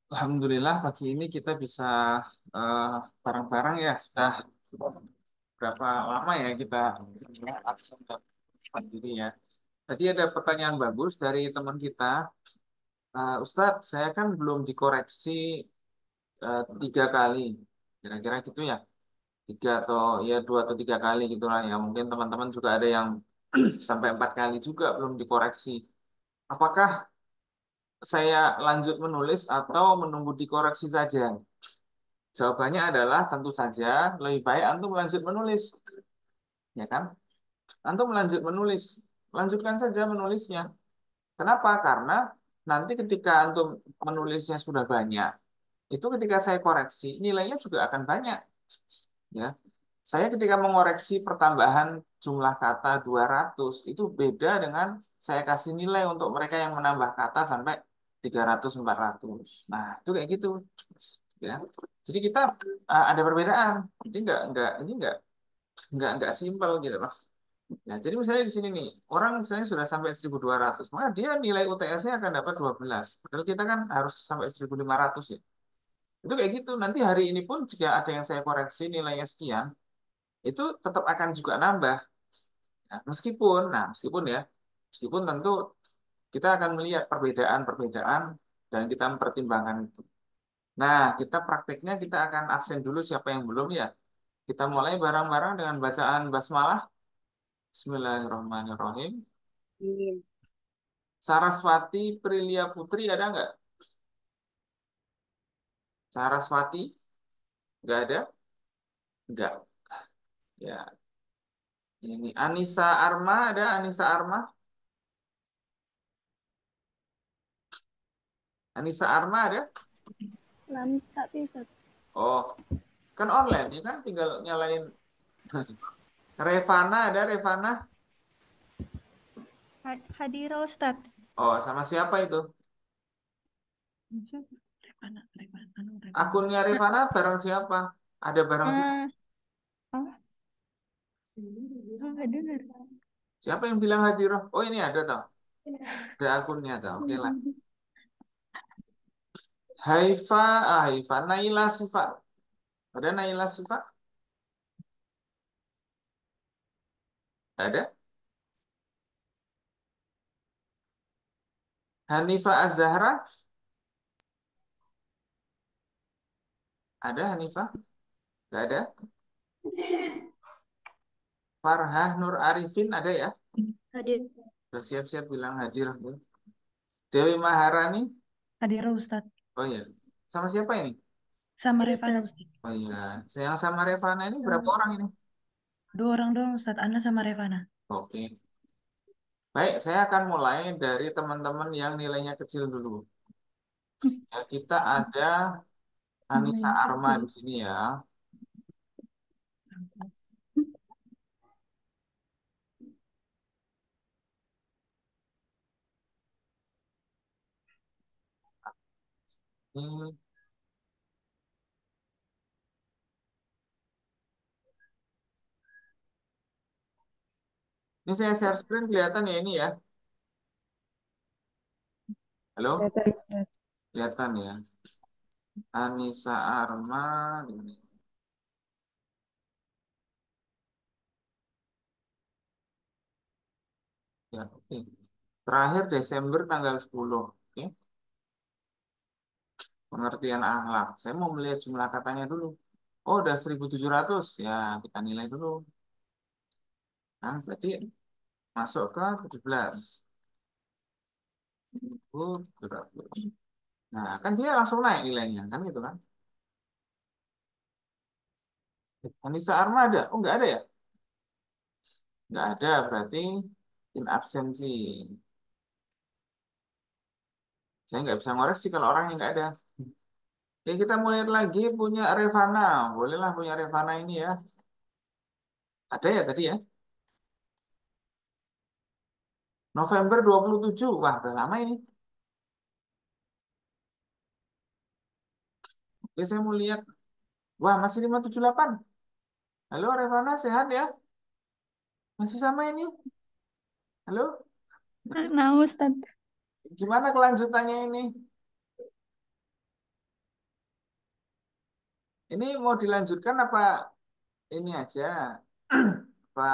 Alhamdulillah pagi ini kita bisa eh, bareng-bareng ya. Sudah berapa lama ya kita ya, absen diri ya. Tadi ada pertanyaan bagus dari teman kita. Ustadz, saya kan belum dikoreksi 3 kali. Kira-kira gitu ya. Tiga atau ya 2 atau 3 kali gitulah ya. Mungkin teman-teman juga ada yang sampai 4 kali juga belum dikoreksi. Apakah saya lanjut menulis atau menunggu dikoreksi saja? Jawabannya adalah tentu saja lebih baik antum lanjut menulis, ya kan? Antum lanjut menulis, lanjutkan saja menulisnya. Kenapa? Karena nanti ketika antum menulisnya sudah banyak, itu ketika saya koreksi nilainya juga akan banyak, ya. Saya ketika mengoreksi pertambahan jumlah kata 200 itu beda dengan saya kasih nilai untuk mereka yang menambah kata sampai 300 400. Nah, itu kayak gitu. Ya. Jadi kita ada perbedaan. Jadi enggak ini enggak simpel gitu loh. Ya, jadi misalnya di sini nih, orang misalnya sudah sampai 1.200 maka dia nilai UTS-nya akan dapat 12. Padahal kita kan harus sampai 1.500 ya. Itu kayak gitu. Nanti hari ini pun jika ada yang saya koreksi nilainya sekian, itu tetap akan juga nambah. Meskipun ya, meskipun tentu kita akan melihat perbedaan-perbedaan dan kita mempertimbangkan itu. Nah, kita prakteknya kita akan absen dulu siapa yang belum ya. Kita mulai bareng-bareng dengan bacaan basmalah. Bismillahirrahmanirrahim. Amin. Saraswati Prilia Putri ada nggak? Saraswati? Nggak ada? Nggak. Ya, ini Anissa Arma ada? Anissa Arma? Anissa Arma ada? Lami tak bisa. Oh, kan online ya kan? Tinggal nyalain. Revana ada? Revana? Hadira Ustadz. Oh, sama siapa itu? Siapa? Revana, Revana, Revana. Akunnya Revana bareng siapa? Ada bareng siapa? Ah, oh, dengar. Siapa yang bilang Hadiroh? Oh, ini ada tau. Ada akunnya tau. Oke lah. Haifa, Naila Sifa. Ada Naila Sifa? Ada. Hanifa Az-Zahra? Ada Hanifa? Gak ada. Farhah Nur Arifin ada ya? Hadir. Udah siap-siap bilang hadir. Dewi Maharani? Hadira Ustadz. Oh iya. Sama siapa ini? Sama Revana Ustadz. Oh iya. Yang sama Revana ini berapa orang ini? Dua orang doang Ustadz. Ana sama Revana. Oke. Baik, saya akan mulai dari teman-teman yang nilainya kecil dulu. Ya, kita ada Anissa Nilainya Arma kecil. di sini ya. Ini, ini saya share screen kelihatan ya ini ya. Halo? Kelihatan, Ustadz. Kelihatan ya. Anissa Arma. Ini. Ya, oke. Terakhir Desember tanggal 10. Oke. Pengertian akhlak. Saya mau melihat jumlah katanya dulu. Oh, udah 1.700. Ya, kita nilai dulu. Nah, berarti masuk ke 17. 1.700. Nah, kan dia langsung naik nilainya. Kan gitu kan. Anissa Arma ada? Oh, nggak ada ya? Nggak ada. Berarti in absensi. Saya nggak bisa ngoreksi kalau orangnya nggak ada. Oke, kita mau lihat lagi punya Revana. Bolehlah punya Revana ini ya. Ada ya tadi ya? November 27. Wah, udah lama ini. Oke, saya mau lihat. Wah, masih 578. Halo Revana, sehat ya? Masih sama ini? Halo? Nah, Ustadz. Gimana kelanjutannya ini? Ini mau dilanjutkan apa ini aja? Apa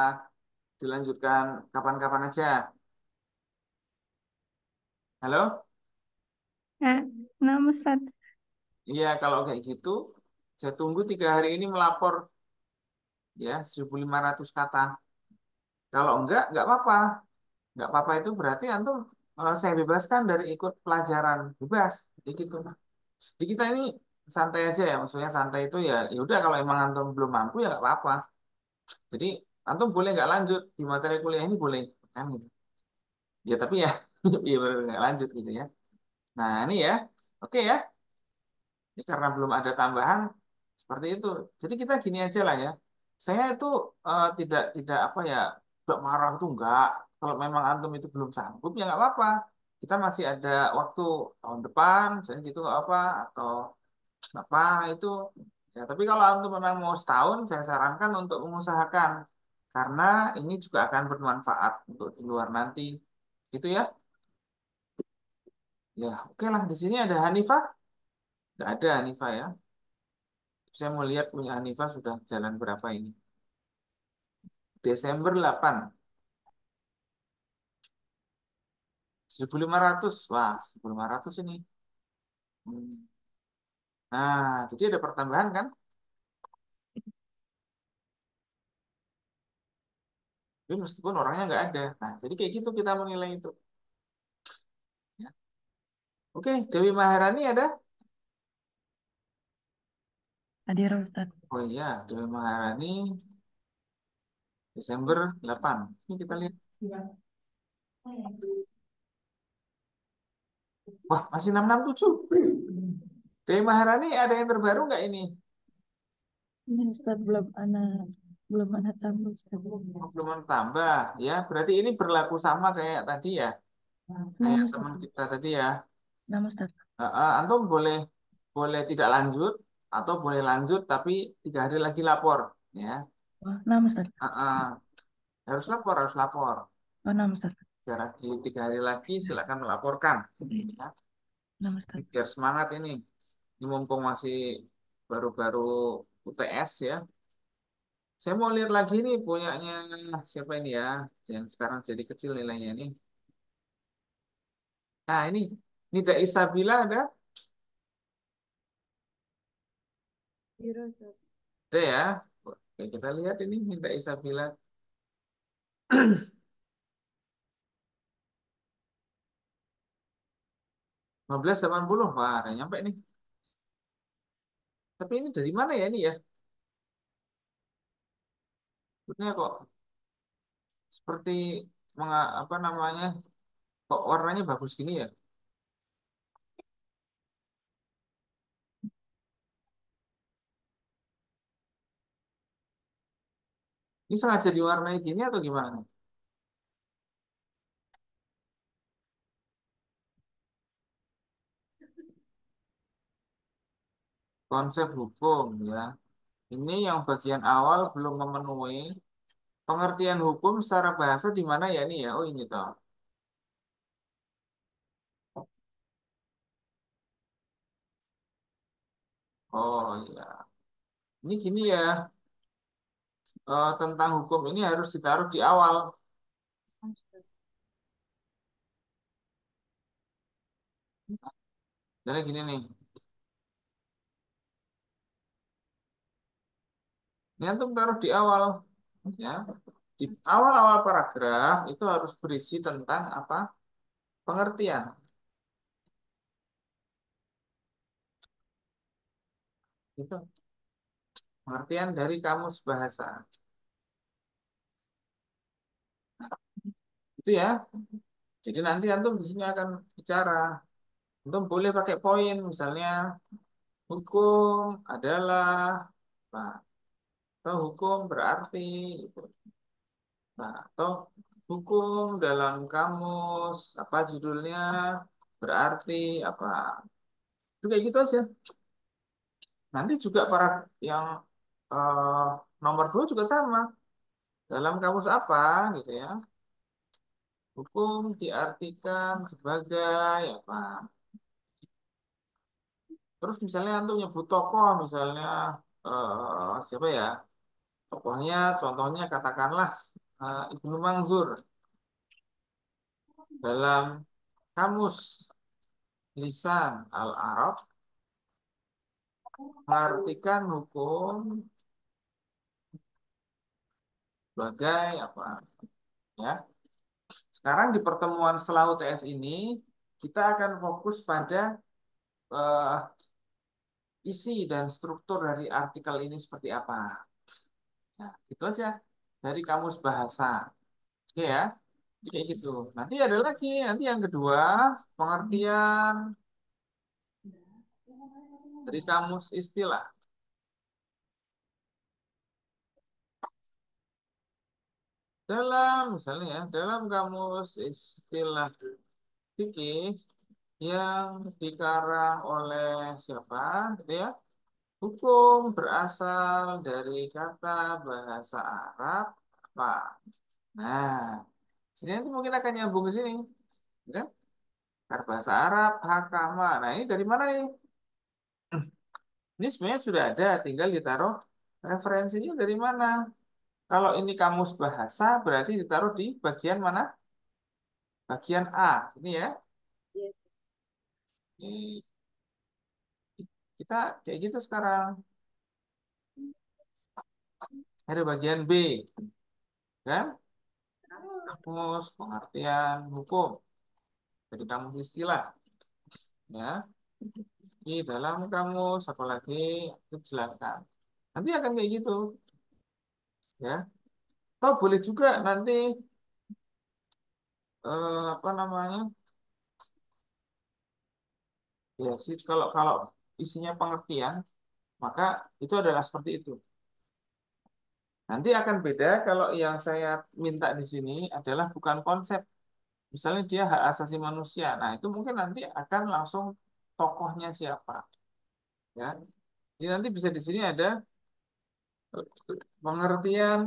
dilanjutkan kapan-kapan aja? Halo? Eh, nama Ustaz. Iya, kalau kayak gitu, saya tunggu 3 hari ini melapor ya 1.500 kata. Kalau enggak apa-apa. Enggak apa-apa itu berarti antum saya bebaskan dari ikut pelajaran bebas, jadi gitu. Jadi kita ini santai aja ya, maksudnya santai itu ya, ya udah kalau emang antum belum mampu ya nggak apa-apa. Jadi antum boleh nggak lanjut di materi kuliah ini boleh, kan? Gitu. Ya tapi ya, ya baru nggak lanjut gitu ya. Nah ini ya, oke ya. Ini karena belum ada tambahan seperti itu. Jadi kita gini aja lah ya. Saya itu tidak apa ya, nggak marah itu enggak. Kalau memang antum itu belum sanggup ya nggak apa-apa. Kita masih ada waktu tahun depan, misalnya gitu nggak apa, atau apa itu. Ya, tapi kalau antum memang mau setahun, saya sarankan untuk mengusahakan karena ini juga akan bermanfaat untuk di luar nanti. Gitu ya. Ya, oke lah. Di sini ada Hanifah? Nggak ada Hanifah ya. Saya mau lihat punya Hanifah sudah jalan berapa ini. Desember 8, 1.500. Wah, 1.500 ini. Hmm. Nah, jadi ada pertambahan kan? Tapi meskipun orangnya nggak ada. Nah, jadi kayak gitu kita menilai itu. Ya. Oke, Dewi Maharani ada? Hadir Ustaz. Oh iya, Dewi Maharani Desember 8. Ini kita lihat. Wah, masih 667. Dewi Maharani ada yang terbaru nggak ini? Ini Ustaz belum anak tambah Ustaz. Oh, belum tambah. Ya, berarti ini berlaku sama kayak tadi ya. Nah Kayak Ustaz, teman kita tadi ya. nah Ustaz. Antum boleh boleh tidak lanjut atau boleh lanjut tapi 3 hari lagi lapor ya. Oh, nah Ustaz. Ah, ah. Harus lapor, harus lapor. Oh, nah Ustaz. 3 hari lagi silakan melaporkan ya. Nah Ustaz. Biar semangat ini mumpung masih baru-baru UTS ya. Saya mau lihat lagi nih punyanya siapa ini ya, yang sekarang jadi kecil nilainya ini. Nah ini Nida Isabila ada ada ya. Oke, kita lihat ini Nida Isabila. 1580. Wah, udah nyampe nih. Tapi ini dari mana ya ini ya? Sebetulnya kok seperti apa namanya? Kok warnanya bagus gini ya? Ini sengaja diwarnai gini atau gimana? Konsep hukum ya. Ini yang bagian awal belum memenuhi pengertian hukum secara bahasa di mana ya ini ya? Oh ini toh. Oh iya. Ini gini ya. Tentang hukum ini harus ditaruh di awal. Jadi gini nih. Ini antum taruh di awal ya. Di awal-awal paragraf itu harus berisi tentang apa? Pengertian. Itu pengertian dari kamus bahasa. Itu ya. Jadi nanti antum di sini akan bicara. Antum boleh pakai poin, misalnya hukum adalah nah, atau hukum berarti gitu. Nah, atau hukum dalam kamus apa judulnya berarti apa. Itu kayak gitu aja. Nanti juga para yang eh, nomor 2 juga sama. Dalam kamus apa gitu ya. Hukum diartikan sebagai apa? Terus misalnya untuk nyebut tokoh, misalnya siapa ya? Tokohnya, contohnya katakanlah Ibnu Manzur dalam kamus lisan al-Arab mengartikan hukum sebagai apa? Ya. Sekarang di pertemuan setelah UTS ini kita akan fokus pada eh, isi dan struktur dari artikel ini seperti apa. Nah, gitu aja dari kamus bahasa. Oke ya, kayak gitu. Nanti ada lagi, nanti yang kedua pengertian dari kamus istilah. Dalam misalnya ya, dalam kamus istilah fikih yang dikarang oleh siapa, gitu ya. Hukum berasal dari kata bahasa Arab apa? Nah, sini nanti mungkin akan nyambung ke sini, kan? Karena bahasa Arab, hakama. Nah, ini dari mana nih? Ini sebenarnya sudah ada, tinggal ditaruh referensinya dari mana. Kalau ini kamus bahasa, berarti ditaruh di bagian mana? Bagian A. Ini ya. Ini kita kayak gitu sekarang. Ada bagian B, kan? Kamus pengertian hukum. Jadi kamus istilah, ya. Di dalam kamus, apalagi itu jelaskan. Nanti akan kayak gitu, ya. Atau boleh juga nanti apa namanya? Ya sih, kalau kalau isinya pengertian, maka itu adalah seperti itu. Nanti akan beda kalau yang saya minta di sini adalah bukan konsep. Misalnya dia hak asasi manusia. Nah, itu mungkin nanti akan langsung tokohnya siapa, ya. Jadi nanti bisa di sini ada pengertian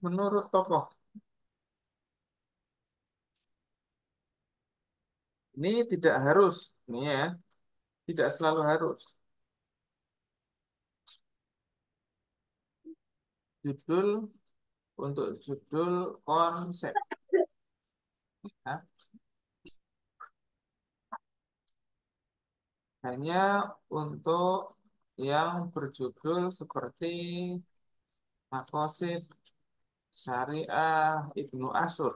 menurut tokoh. Ini tidak harus, ini ya, tidak selalu harus. Judul untuk judul konsep, ya. Hanya untuk yang berjudul seperti Makosid Syariah Ibnu Asyur.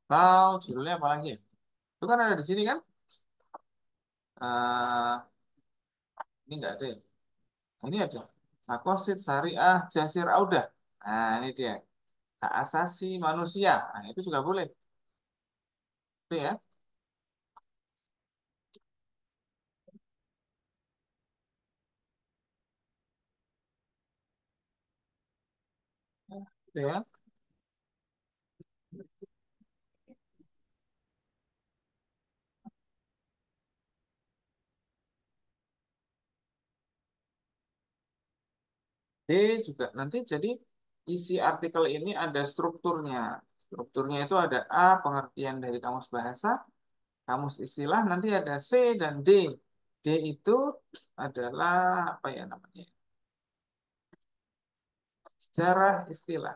Atau judulnya apa lagi? Itu kan ada di sini kan? Ini enggak ada ya? Ini ada. Makosid Syariah Jasir Audah. Nah, ini dia. Hak asasi manusia. Nah, itu juga boleh. Itu ya. Itu ya. D juga nanti jadi isi artikel ini ada strukturnya. Strukturnya itu ada A, pengertian dari kamus bahasa, kamus istilah, nanti ada C dan D. D itu adalah apa ya namanya? Sejarah istilah.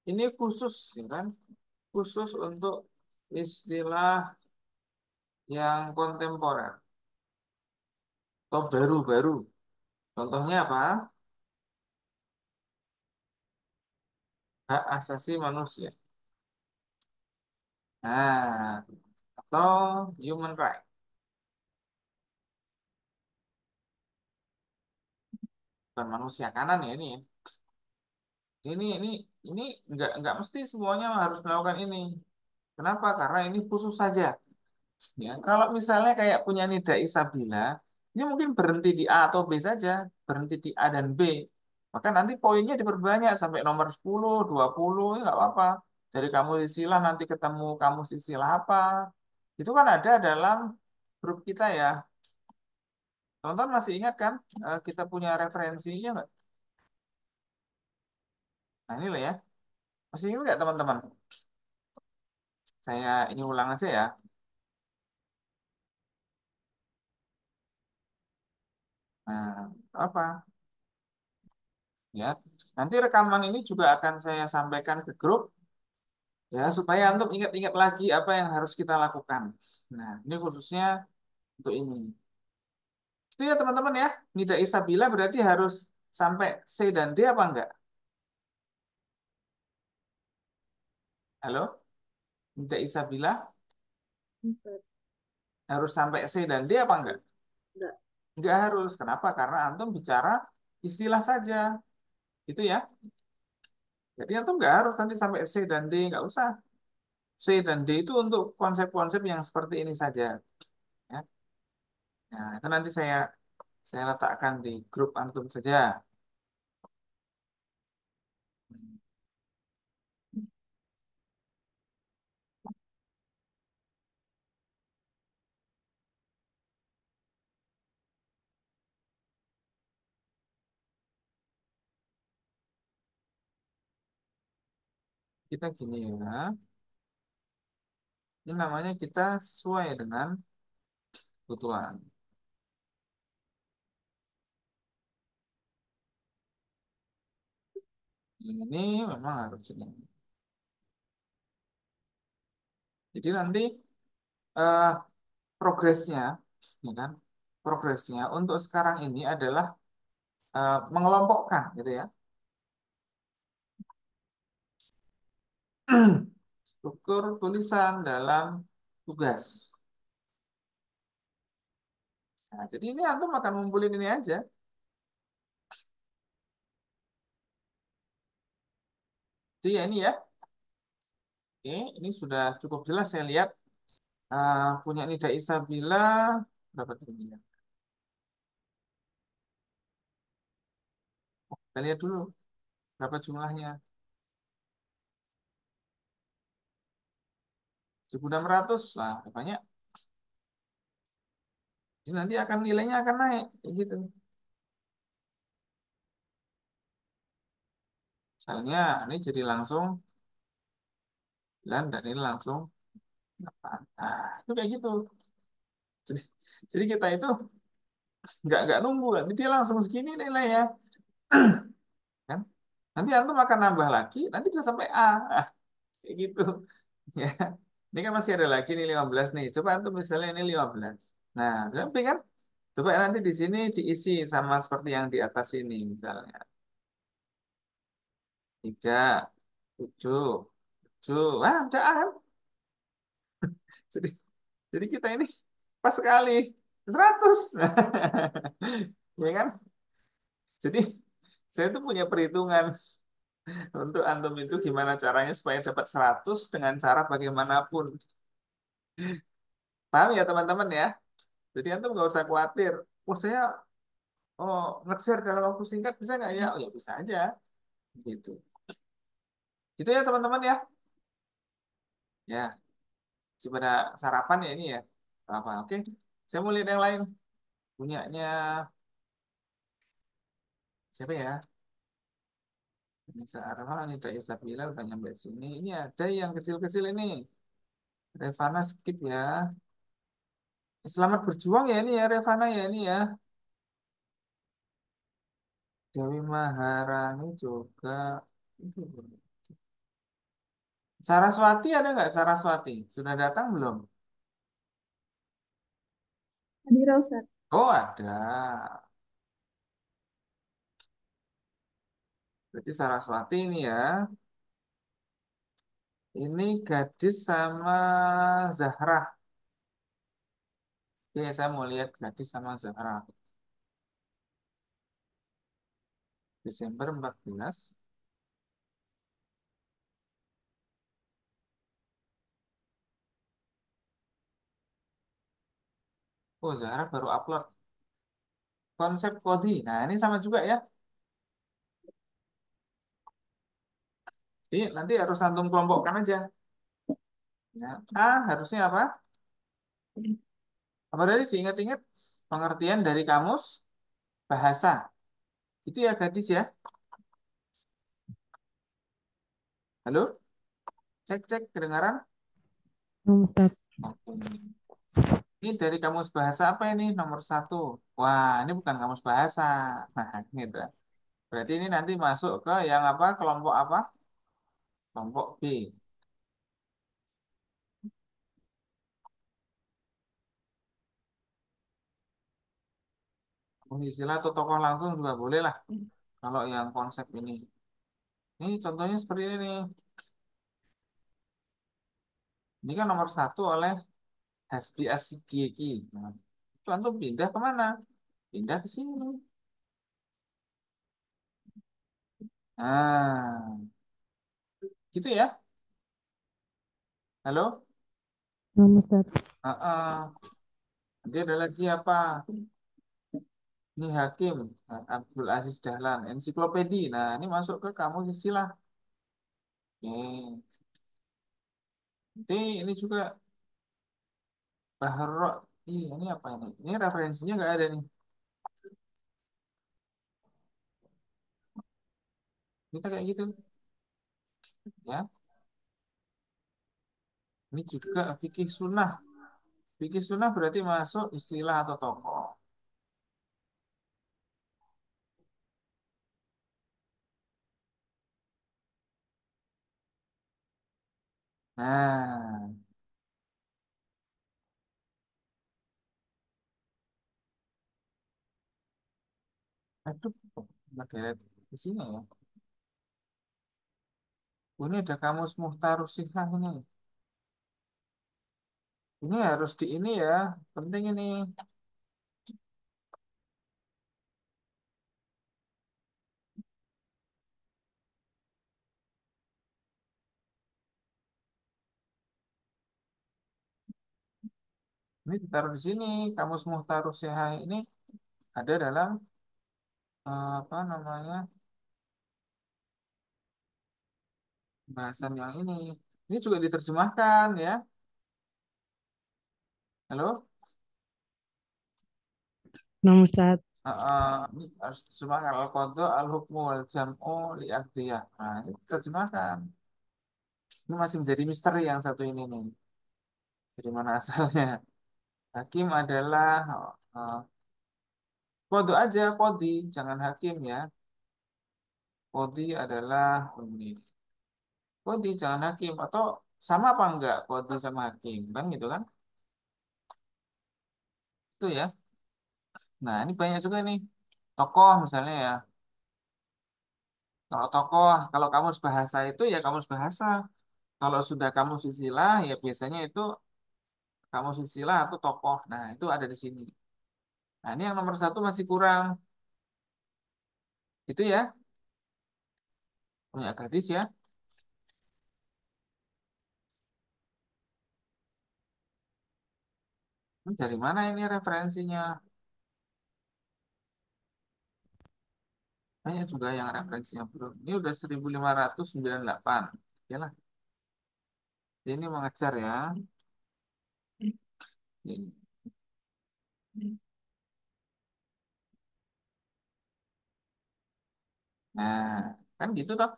Ini khusus, ya kan? Khusus untuk istilah yang kontemporer atau baru-baru. Contohnya apa? Hak asasi manusia. Nah, atau human right. Bukan manusia kanan ya ini ya. Ini nggak mesti semuanya harus melakukan ini. Kenapa? Karena ini khusus saja. Ya, kalau misalnya kayak punya Nida Isabila, ini mungkin berhenti di A atau B saja, berhenti di A dan B. Maka nanti poinnya diperbanyak sampai nomor 10, 20, ya nggak apa-apa. Dari kamus istilah nanti ketemu kamus istilah apa. Itu kan ada dalam grup kita ya. Teman-teman masih ingat kan? Kita punya referensinya nggak? Nah, ini lah ya. Masih ingat nggak teman-teman? Saya ini ulang aja ya. Nah, apa? Ya, nanti rekaman ini juga akan saya sampaikan ke grup ya supaya untuk ingat-ingat lagi apa yang harus kita lakukan. Nah, ini khususnya untuk ini. Itu ya teman-teman ya. Nida Isabila berarti harus sampai C dan D apa enggak? Halo? Nida Isabila Enggak. harus sampai C dan D apa enggak? Enggak. Enggak harus. Kenapa? Karena antum bicara istilah saja. Itu ya. Jadi antum enggak harus nanti sampai C dan D, enggak usah. C dan D itu untuk konsep-konsep yang seperti ini saja. Ya. Nah, itu nanti saya letakkan di grup antum saja. Kita gini ya. Ini namanya kita sesuai dengan kebutuhan. Ini memang harus ini. Jadi nanti eh, progresnya, ya kan? Progresnya untuk sekarang ini adalah mengelompokkan, gitu ya. Struktur tulisan dalam tugas. Nah, jadi ini antum akan ngumpulin ini aja. Jadi ya ini ya. Oke, ini sudah cukup jelas saya lihat. Punya Nida Isabila berapa tinggi ya? Kita lihat dulu berapa jumlahnya. 1.600 lah, banyak. Jadi nanti akan nilainya akan naik, kayak gitu. Misalnya ini jadi langsung 9 dan ini langsung 8. Nah, itu kayak gitu. Jadi, jadi kita itu nggak nunggu, nanti dia langsung segini nilainya, kan? Nanti antum akan nambah lagi, nanti bisa sampai A, ah, kayak gitu. Ya, ini kan masih ada lagi nih 15 nih. Coba antum misalnya ini 15. Nah, tapi kan, coba nanti di sini diisi sama seperti yang di atas ini, misalnya 3, 7, 7. Wah, udah A kan? Jadi, jadi kita ini pas sekali 100. Ya kan? Jadi saya tuh punya perhitungan untuk antum itu gimana caranya supaya dapat 100 dengan cara bagaimanapun. Paham ya teman-teman ya? Jadi antum nggak usah khawatir. Oh saya ngejar dalam waktu singkat bisa nggak ya? Oh ya bisa aja. Gitu. Gitu ya teman-teman ya. Ya, masih pada sarapan ya ini ya. Apa? Oke. Saya mau lihat yang lain. Punyanya siapa ya? Nisa Arfa, ini Daya Sabila udah nyampe sini. Ini ada yang kecil-kecil ini. Revana skip ya. Selamat berjuang ya ini ya Revana ya ini ya. Dewi Maharani juga. Itu. Saraswati ada nggak Saraswati? Sudah datang belum? Adira Ustaz. Oh ada. Berarti Saraswati ini ya. Ini gadis sama Zahra. Oke, saya mau lihat gadis sama Zahra. Desember 14. Oh, Zahra baru upload konsep Kodi. Nah, ini sama juga ya. Jadi nanti harus antum kelompokkan aja. Ya. Harusnya apa? Apa tadi diingat-ingat? Pengertian dari kamus bahasa. Itu ya gadis ya. Halo, cek cek kedengaran? Nama Ustadz. Oke. Ini dari kamus bahasa apa ini? Nomor satu. Wah, ini bukan kamus bahasa. Nah, gitu. Berarti ini nanti masuk ke yang apa? Kelompok apa? Kelompok B. Istilah atau tokoh langsung juga boleh lah. Kalau yang konsep ini. Ini contohnya seperti ini nih. Ini kan nomor satu oleh Hasbi Asidiki. Nah, itu antum pindah kemana? Pindah ke sini. Nah, gitu ya. Halo? Nama Ustadz. Nanti ada lagi apa? Ini Hakim, Abdul Aziz Dahlan, ensiklopedi. Nah, ini masuk ke kamus istilah. Oke. Nanti ini juga Bahro. Ini apa ini? Ini referensinya nggak ada nih. Kita kayak gitu, ya. Ini juga fikih sunnah. Fikih sunnah berarti masuk istilah atau tokoh. Nah, aduh, ada di sini ya. Oh, ini ada kamus Muhtarus Shihah ini. Ini harus di ini ya, penting ini. Ini ditaruh di sini. Kamus Muhtarus Shihah ini ada dalam apa namanya bahasan yang ini. Ini juga diterjemahkan ya. Halo? Nama Ustadz. Ini harus diterjemahkan al-qadha al-hukmu wal jam'u li aqdiyah. Nah, ini diterjemahkan. Ini masih menjadi misteri yang satu ini nih. Dari mana asalnya? Hakim adalah uh, qadha aja, qadhi, jangan hakim ya. Qadhi adalah ini. Qadhi jangan hakim atau sama apa enggak qadhi sama hakim kan gitu kan? Itu ya. Nah, ini banyak juga nih tokoh misalnya ya. Kalau tokoh, kalau kamus bahasa itu ya kamus bahasa. Kalau sudah kamus istilah ya biasanya itu kamus istilah atau tokoh. Nah, itu ada di sini. Nah, ini yang nomor satu masih kurang. Itu ya, punya gadis ya. Ini dari mana ini referensinya? Banyak juga yang referensinya belum. Ini udah 1598. Ya lah, ini mengejar ya. Ini. Nah, kan gitu toh.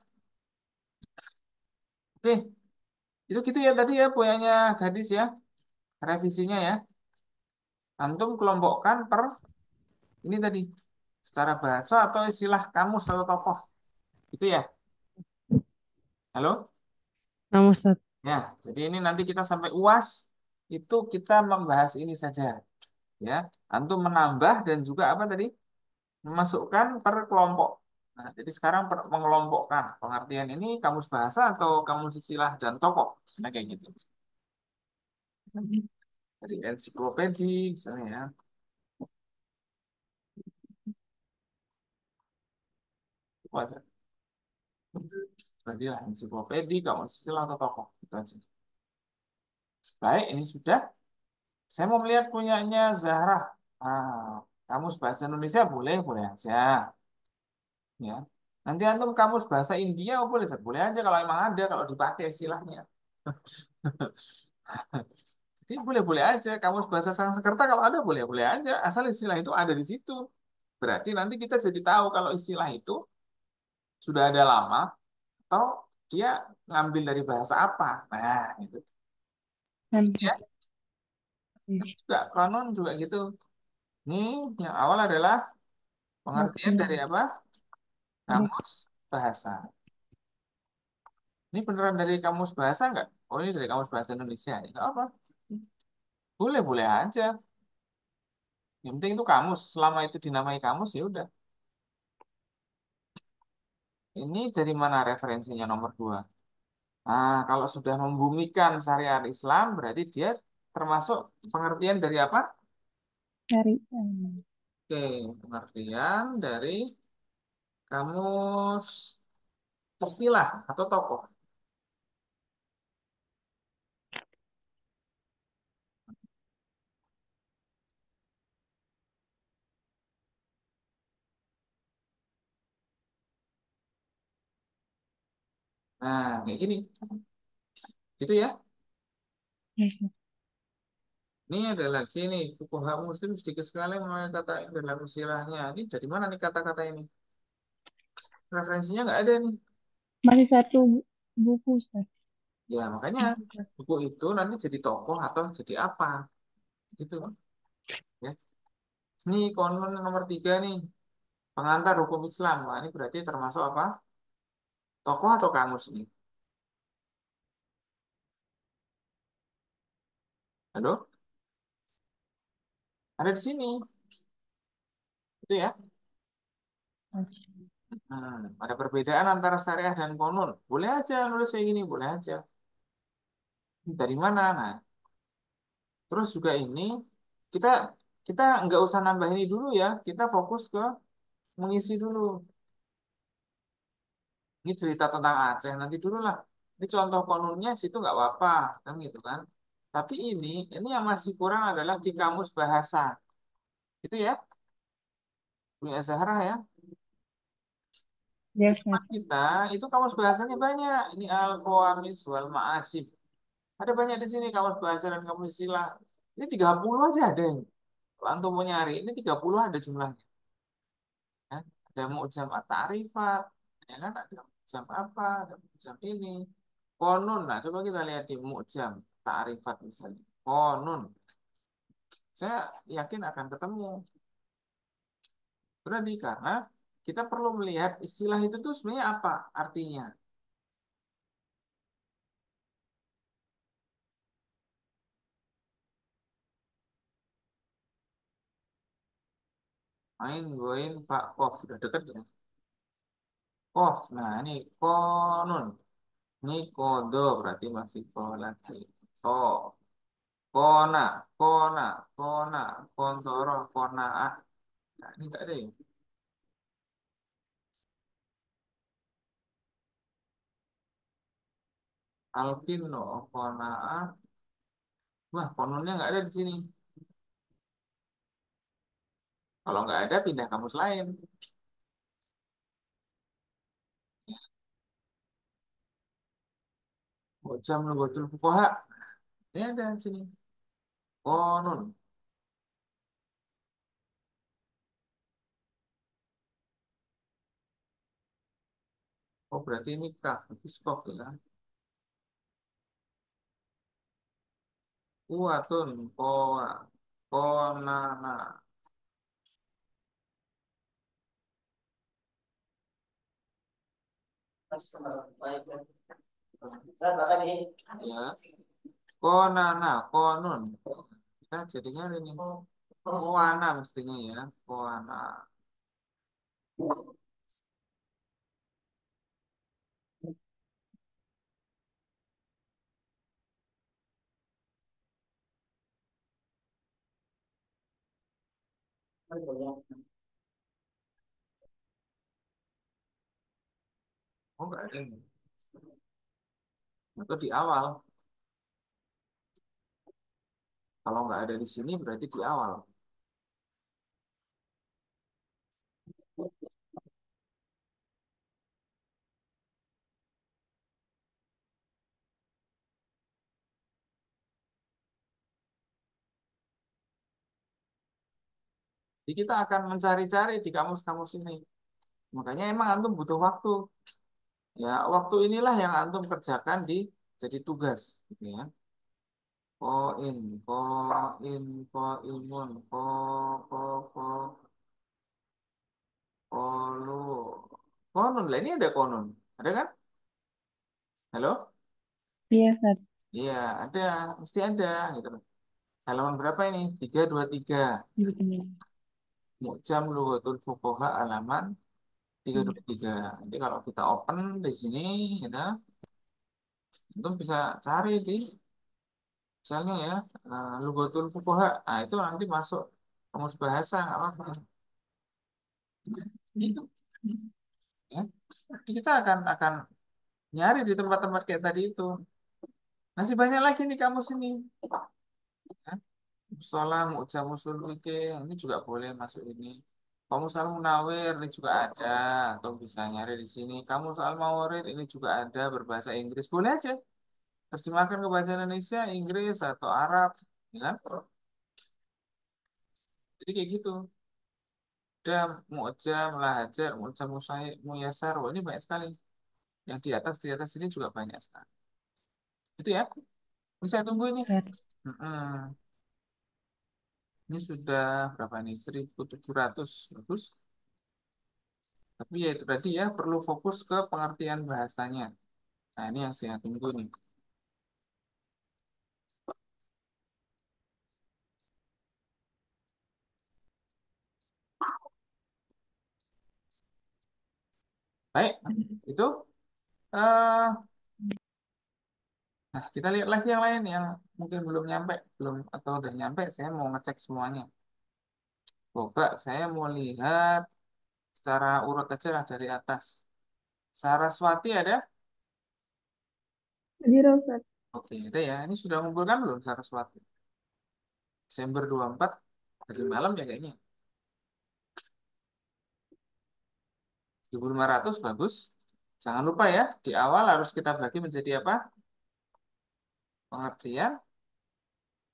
Oke, itu gitu ya tadi ya punyanya gadis ya. Revisinya ya. Antum kelompokkan per ini tadi. Secara bahasa atau istilah kamus atau tokoh. Itu ya. Halo? Nama Ustadz. Ya, jadi ini nanti kita sampai UAS itu kita membahas ini saja ya. Antum menambah dan juga apa tadi? Memasukkan per kelompok. Nah, jadi sekarang mengelompokkan pengertian ini kamus bahasa atau kamus istilah dan tokoh. Misalnya kayak gitu. Dari ensiklopedi misalnya ya. Itu ada. Berarti lah ensiklopedi, kamus istilah atau tokoh. Itu aja. Baik, ini sudah. Saya mau melihat punyanya Zahra. Ah, kamus bahasa Indonesia boleh, boleh aja. Ya. Nanti antum kamus bahasa India oh boleh, boleh aja kalau emang ada, kalau dipakai istilahnya. Jadi boleh-boleh aja. Kamus bahasa Sanskerta kalau ada boleh-boleh aja. Asal istilah itu ada di situ. Berarti nanti kita jadi tahu kalau istilah itu sudah ada lama atau dia ngambil dari bahasa apa. Nah, itu ya. Juga konon juga gitu. Ini yang awal adalah pengertian dari apa? Kamus bahasa. Ini beneran dari kamus bahasa nggak? Oh, ini dari kamus bahasa Indonesia. Ya, nggak apa? Boleh-boleh aja. Yang penting itu kamus. Selama itu dinamai kamus, ya udah. Ini dari mana referensinya nomor 2? Nah, kalau sudah membumikan syariat Islam, berarti dia termasuk pengertian dari apa? Dari Oke, pengertian dari kamus terpilah atau tokoh. Nah, kayak gini. Gitu ya. Ini ada lagi nih, fuqaha muslim sedikit sekali memakai kata yang dalam istilahnya. Ini dari mana nih kata-kata ini? Referensinya nggak ada nih. masih satu buku, Ustaz. Ya, makanya buku itu nanti jadi tokoh atau jadi apa. Gitu. Ya. Ini konon nomor 3 nih. Pengantar hukum Islam. Nah, ini berarti termasuk apa? Tokoh atau kamus nih? Halo? Ada di sini. Itu ya. Ada perbedaan antara syariah dan konon. Boleh aja nulis kayak gini, boleh aja. Dari mana? Nah, terus juga ini kita kita nggak usah nambah ini dulu ya. Kita fokus ke mengisi dulu. Ini cerita tentang Aceh nanti dulu lah. Ini contoh konunnya situ nggak apa-apa, kan gitu kan. Tapi ini yang masih kurang adalah di kamus bahasa. Itu ya, punya Zahra ya. Ya, Di tempat Ustaz. kita itu kamus bahasanya banyak. Ini Al-Qawamis wal Ma'ajib. Ada banyak di sini kamus bahasa dan kamus istilah. Ini 30 aja ada yang. Kalau antum mau nyari, ini 30 ada jumlahnya. Ya. Ada mu'jam at-ta'rifat, ya kan? Ada mu'jam apa, ada mu'jam ini. Konun, nah coba kita lihat di mu'jam ta'rifat misalnya. Konun, saya yakin akan ketemu. Berarti karena kita perlu melihat istilah itu tuh sebenarnya apa artinya. Main, goin, pak, kof. Sudah deket ya. Kof, nah ini konun. Ini kodo berarti masih ko lagi. So, kona, kona, kona, kontoro, kona'ah. Nah, ini enggak ada ya. Alkino, kona'ah. Wah, kononnya nggak ada di sini. Kalau nggak ada, pindah kamus lain. Bocam Lughatul Fuqaha. Ini ada di sini. Konon. Oh, berarti ini kaf. Berarti stop ya. Kuatun, koa, konana. Ya. Konana, konun. Ya, jadinya ini. Koana mestinya ya. Koana. Oh, nggak ada ini. Atau di awal. Kalau nggak ada di sini, berarti di awal. Jadi kita akan mencari-cari di kamus-kamus ini. Makanya emang antum butuh waktu. Ya, waktu inilah yang antum kerjakan di jadi tugas, gitu ya. Koin, koin, koinun, ko, kolu, konun lah. Ini ada konun, ada kan? Halo? Iya, Ustaz. Iya, ada, mesti ada, gitu. Halaman berapa ini? 323. Iya. Mu'jam Lughatul Fuqaha halaman 323. Nanti kalau kita open di sini, ya, itu bisa cari di misalnya ya, Lughatul Fuqaha. Nah, itu nanti masuk kamus bahasa, nggak apa-apa. Itu, ya. Nanti kita akan nyari di tempat-tempat kayak tadi itu. Masih banyak lagi nih kamus ini. Ya. Mustalah, Mu'jam Usul Fikih, ini juga boleh masuk ini. Kamus Al-Munawir ini juga ada, atau bisa nyari di sini. Kamus Al-Mawarid ini juga ada berbahasa Inggris. Boleh aja. Terjemahkan ke bahasa Indonesia, Inggris, atau Arab. Ya kan? Jadi kayak gitu. Ada Mu'jam, Lahajar, Mu'jam Muyasar. Wah, ini banyak sekali. Yang di atas ini juga banyak sekali. Itu ya. Ini saya tunggu ini. Ustaz. Mm-mm. Ini sudah berapa nih? 1.700. Bagus. Tapi ya itu tadi ya, perlu fokus ke pengertian bahasanya. Nah, ini yang saya tunggu nih. Baik, itu. eh nah, kita lihat lagi yang lain yang mungkin belum nyampe, belum atau udah nyampe. Saya mau ngecek semuanya. Coba saya mau lihat secara urut aja lah dari atas. Saraswati ada? Hadir, Ustaz. Oke, ada ya. Ini sudah ngumpulkan belum Saraswati? Desember 24 tadi malam ya kayaknya. 1.500 bagus. Jangan lupa ya, di awal harus kita bagi menjadi apa? Pengertian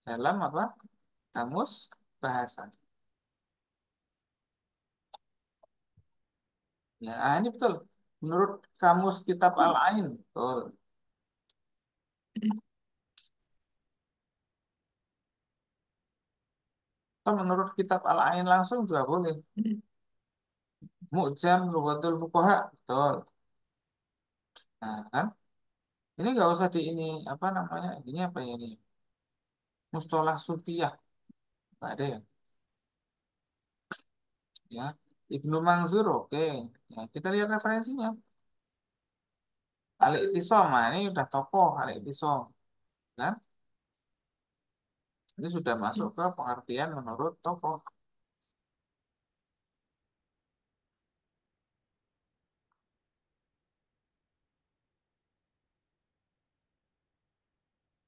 dalam apa? Kamus bahasa. Ya, ini betul. Menurut kamus Kitab Al-Ain, betul. Atau menurut Kitab Al-Ain langsung juga boleh. Mu'jam Lughatul Fuqaha, betul. Nah, kan? Ini nggak usah di ini apa namanya? Ini apa ya ini? Mustalah Sufiyah, nggak ada ya? Ya, Ibnu Manzur, oke. Ya, kita lihat referensinya. Al-I'tisam, nah ini udah tokoh Al-I'tisam, kan? Ini sudah masuk ke pengertian menurut tokoh.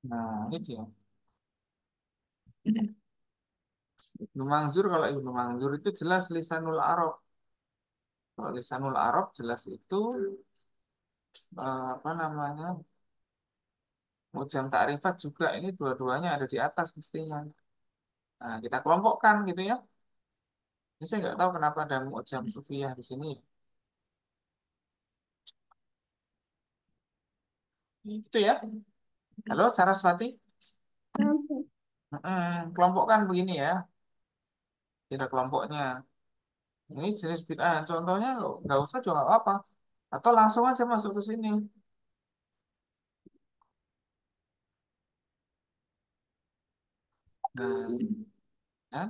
Nah, ini dia. Ibnu Manzur, kalau Ibnu Manzur itu jelas lisanul Arab. Kalau lisanul Arab jelas itu apa namanya? Mujam ta'rifat juga ini dua-duanya ada di atas mestinya. Nah, kita kelompokkan gitu ya. Ini saya nggak tahu kenapa ada mujam sufiyah di sini. Itu ya. Halo Saraswati. Nah, Ustaz. Kelompokkan begini ya. Kita kelompoknya. Ini jenis bid'ah. Contohnya nggak usah juga nggak apa-apa. Atau langsung aja masuk ke sini. Nah,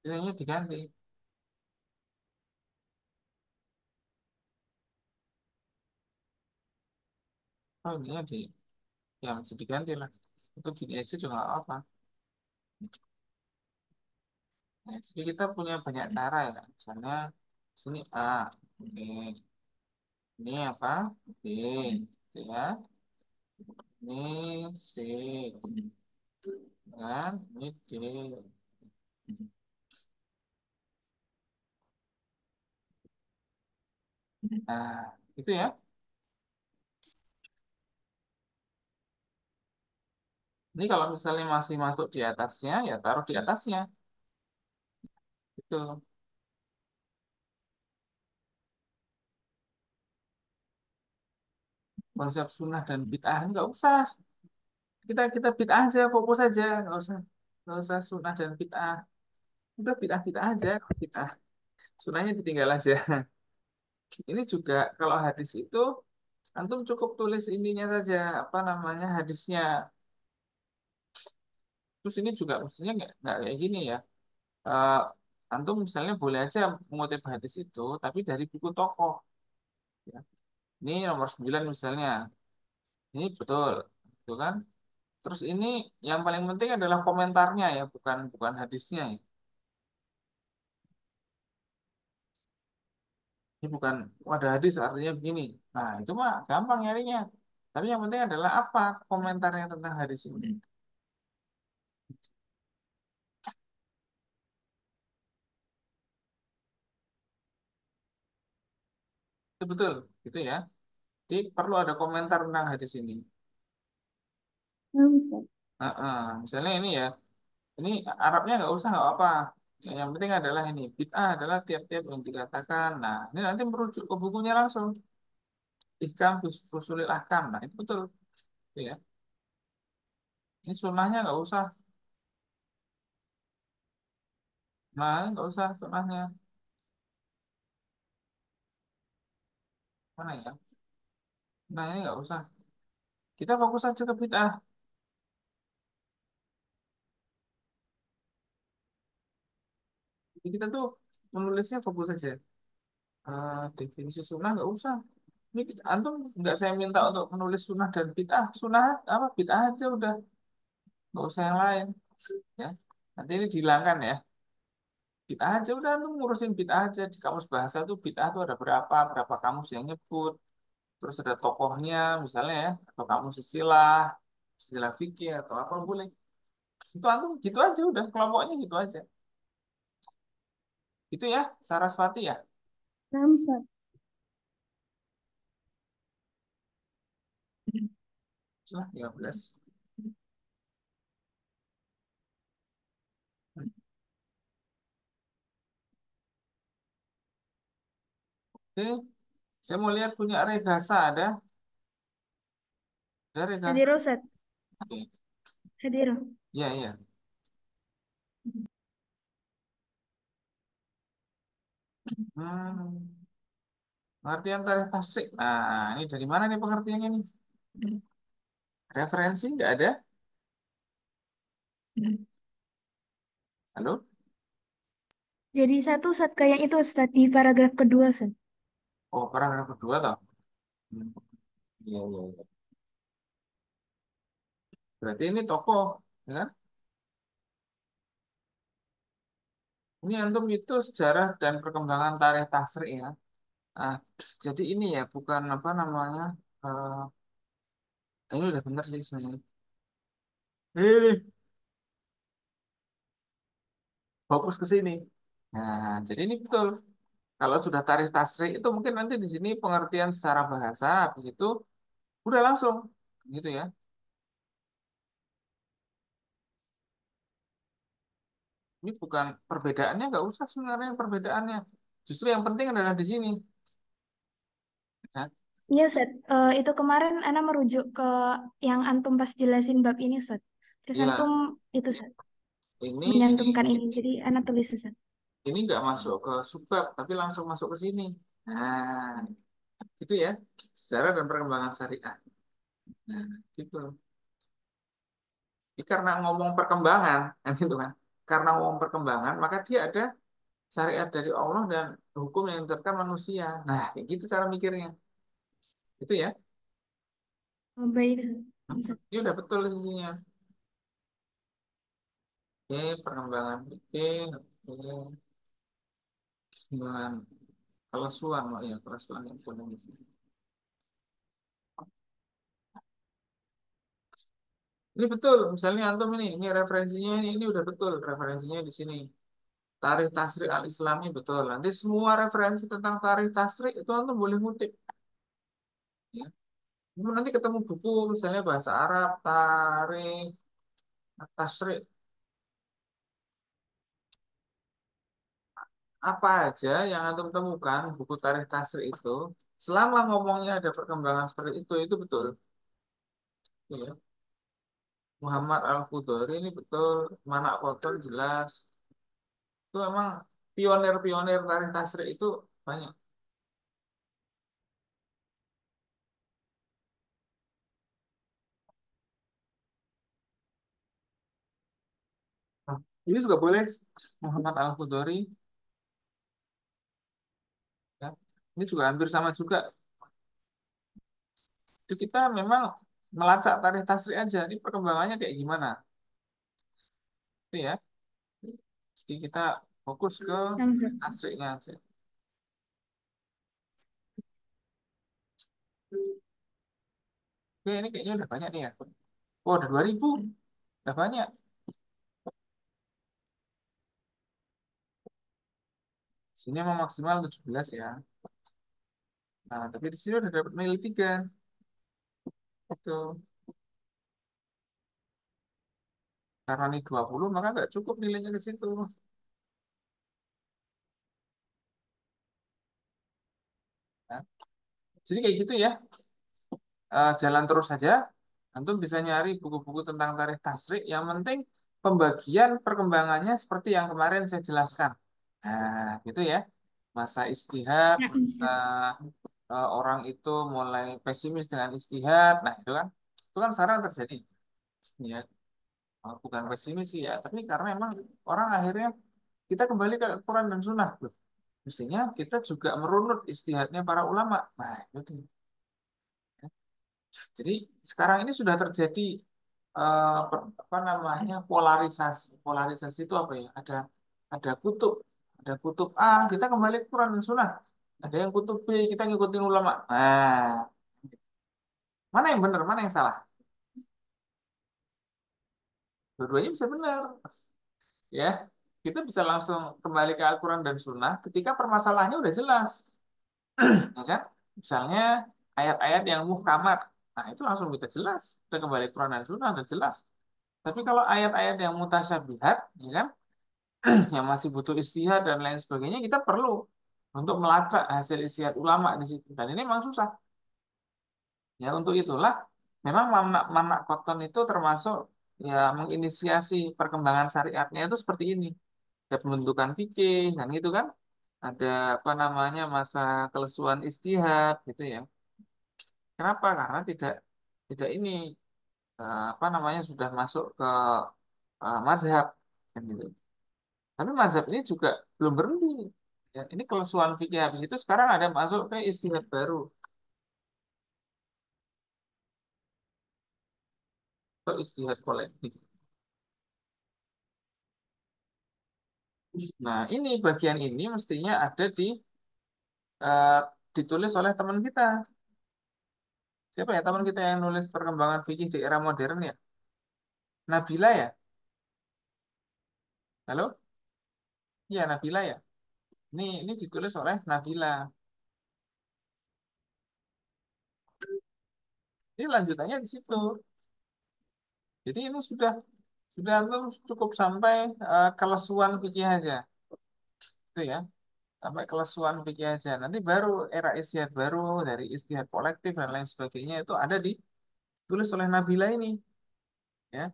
ya, ini diganti. Oh, ininya di, ya mesti diganti lah. Itu gini aja juga nggak apa-apa. Nah, jadi kita punya banyak cara ya. Misalnya sini A, oke. Ini apa? B, gitu ya. Ini C, dan ini D. Nah, itu ya. Ini kalau misalnya masih masuk di atasnya, ya taruh di atasnya. Gitu. konsep sunnah dan bid'ah ini nggak usah. Kita bid'ah aja, fokus aja, nggak usah sunnah dan bid'ah. Udah bid'ah bid'ah aja, bid'ah. Sunnahnya ditinggal aja. Ini juga kalau hadis itu antum cukup tulis ininya saja, apa namanya hadisnya. Terus ini juga maksudnya nggak kayak gini ya. Eh, antum misalnya boleh aja mengutip hadis itu, tapi dari buku tokoh. Ya. Ini nomor 9 misalnya, ini betul, gitu kan? Terus ini yang paling penting adalah komentarnya ya, bukan bukan hadisnya ya. Ini bukan ada hadis artinya begini. Nah, itu mah gampang nyarinya. Tapi yang penting adalah apa komentarnya tentang hadis ini. Itu betul, gitu ya. Jadi perlu ada komentar tentang hadis ini. Nah, Ustaz. Misalnya ini ya, ini Arabnya nggak usah nggak apa. Ya, yang penting adalah ini bid'ah adalah tiap-tiap yang dikatakan. Nah, ini nanti merujuk ke bukunya langsung. Ihkam Fusulil Ahkam. Nah, itu betul. Gitu ya. Ini sunnahnya nggak usah. Nah, nggak usah sunnahnya. Mana ya? Nah, ini nggak usah. Kita fokus aja ke bid'ah. Jadi kita tuh menulisnya fokus aja. Definisi sunnah nggak usah. Ini antum nggak saya minta untuk menulis sunnah dan bid'ah. Sunnah apa bid'ah aja udah. Nggak usah yang lain. Ya. Nanti ini dihilangkan ya. Bid'ah aja udah antum ngurusin bid'ah aja. Di kamus bahasa tuh bid'ah tuh ada berapa kamus yang nyebut. Terus ada tokohnya misalnya ya. Atau kamus istilah fikih atau apa boleh. Itu antum gitu aja udah. Kelompoknya gitu aja. Itu ya, Sarasvati ya. Nah, Ustaz. Sudah 13. Oke, saya mau lihat punya Regasa ada. Ada Regasa. Hadir, Ustaz. Oke, Hadir. iya iya. Hmm, pengertian tarikh tasrik. Nah, ini dari mana nih pengertiannya nih? Referensi nggak ada? Halo? Jadi satu Ustaz kayak itu Ustaz di paragraf kedua Ustaz. Oh, paragraf kedua toh. Hmm, iya iya iya. Berarti ini tokoh, ya kan? Ini antum itu sejarah dan perkembangan tarikh tasrik ya. Ah, jadi ini ya, bukan apa namanya? eh, ini udah bener sih sebenarnya. Ini fokus ke sini. Nah, jadi ini betul. Kalau sudah tarikh tasrik itu mungkin nanti di sini pengertian secara bahasa, habis itu udah langsung gitu ya. Ini bukan perbedaannya nggak usah sebenarnya perbedaannya. Justru yang penting adalah di sini. Ya. Iya Ustaz. Itu kemarin Ana merujuk ke yang antum pas jelasin bab ini Ustaz. Terus Iya, antum itu Ustaz ini menyantumkan ini. Jadi Ana tulis Ustaz. ini nggak masuk ke subbab, tapi langsung masuk ke sini. Nah, itu ya sejarah dan perkembangan syariah. Nah, gitu. Jadi karena ngomong perkembangan, kan gitu kan. Karena ngomong perkembangan, maka dia ada syariat dari Allah dan hukum yang diterapkan manusia. Nah, kayak gitu cara mikirnya. Itu ya. Oh, baik Ustaz. Ustaz. Ini udah betul sisinya. Oke, perkembangan fikih, oke, perkembangan kelesuan, oh ya, kelesuan itu namanya. Ini betul, misalnya antum ini referensinya ini udah betul, referensinya di sini. Tarikh Tasrik al-Islami betul. Nanti semua referensi tentang tarikh Tasrik itu antum boleh ngutip. Ya. Nanti ketemu buku misalnya bahasa Arab, tarikh Tasrik, apa aja yang antum temukan buku tarikh Tasrik itu, Selama ngomongnya ada perkembangan seperti itu betul. Ya. Muhammad Al-Qudori ini betul, Manak Koton jelas. Itu emang pionir-pionir tarikh tasrif itu banyak. Nah, ini juga boleh Muhammad Al-Qudori. Ya. Ini juga hampir sama juga. Jadi kita memang melacak tarikh tasrif aja. Ini perkembangannya kayak gimana? Itu ya. Jadi kita fokus ke Nah, Ustaz. tasrifnya aja. Oke, ini kayaknya udah banyak nih ya. Oh, udah 2000. Udah banyak. Sini emang maksimal 17 ya. Nah, tapi di sini udah dapat nilai 3. Itu. Karena ini 20, maka nggak cukup nilainya ke situ. Nah, jadi kayak gitu ya. Jalan terus saja. Antum bisa nyari buku-buku tentang tarikh tasrik. Yang penting pembagian perkembangannya seperti yang kemarin saya jelaskan. Nah, gitu ya. Masa istihad, Ya, masa Ustaz. orang itu mulai pesimis dengan istihad. Nah, itu kan. Itu kan sekarang terjadi. Ya, bukan pesimis sih ya. Tapi karena emang orang akhirnya kita kembali ke Quran dan Sunnah. Loh, mestinya kita juga merunut istihadnya para ulama. Nah, itu. Jadi sekarang ini sudah terjadi apa namanya polarisasi. Polarisasi itu apa ya? Ada kutub, ada kutub A, kita kembali ke Quran dan Sunnah. Ada yang kutub B, kita ngikutin ulama. Nah, mana yang benar, mana yang salah? Dua-duanya bisa benar, ya. Kita bisa langsung kembali ke Al-Quran dan Sunnah ketika permasalahannya udah jelas, ya kan? Misalnya ayat-ayat yang muhkamat, nah itu langsung kita jelas. Kita kembali ke Quran dan Sunnah udah jelas. Tapi kalau ayat-ayat yang mutasyabihat, ya kan, yang masih butuh istihad dan lain sebagainya, kita perlu untuk melacak hasil istihad ulama di situ. Dan ini memang susah. Ya untuk itulah, memang Manak Koton itu termasuk ya menginisiasi perkembangan syariatnya itu seperti ini. Ada pembentukan fikih, kan gitu kan? Ada apa namanya masa kelesuan istihad, gitu ya. Kenapa? Karena tidak ini apa namanya sudah masuk ke mazhab, kan gitu. Tapi mazhab ini juga belum berhenti. Ya, ini kelesuan fikih habis itu sekarang ada masuk ke istihad baru, ke istihad kolektif. Nah, ini bagian ini mestinya ada eh, ditulis oleh teman kita. Siapa ya teman kita yang nulis perkembangan fikih di era modern ya? Nabila ya? Halo? Iya, Nabila ya? Ini ditulis oleh Nabila. Ini lanjutannya di situ. Jadi ini sudah tuh cukup sampai kelesuan fikih aja. Itu ya. Sampai kelesuan fikih aja. Nanti baru era istihad baru dari istihad kolektif dan lain sebagainya itu ada ditulis oleh Nabila ini, ya.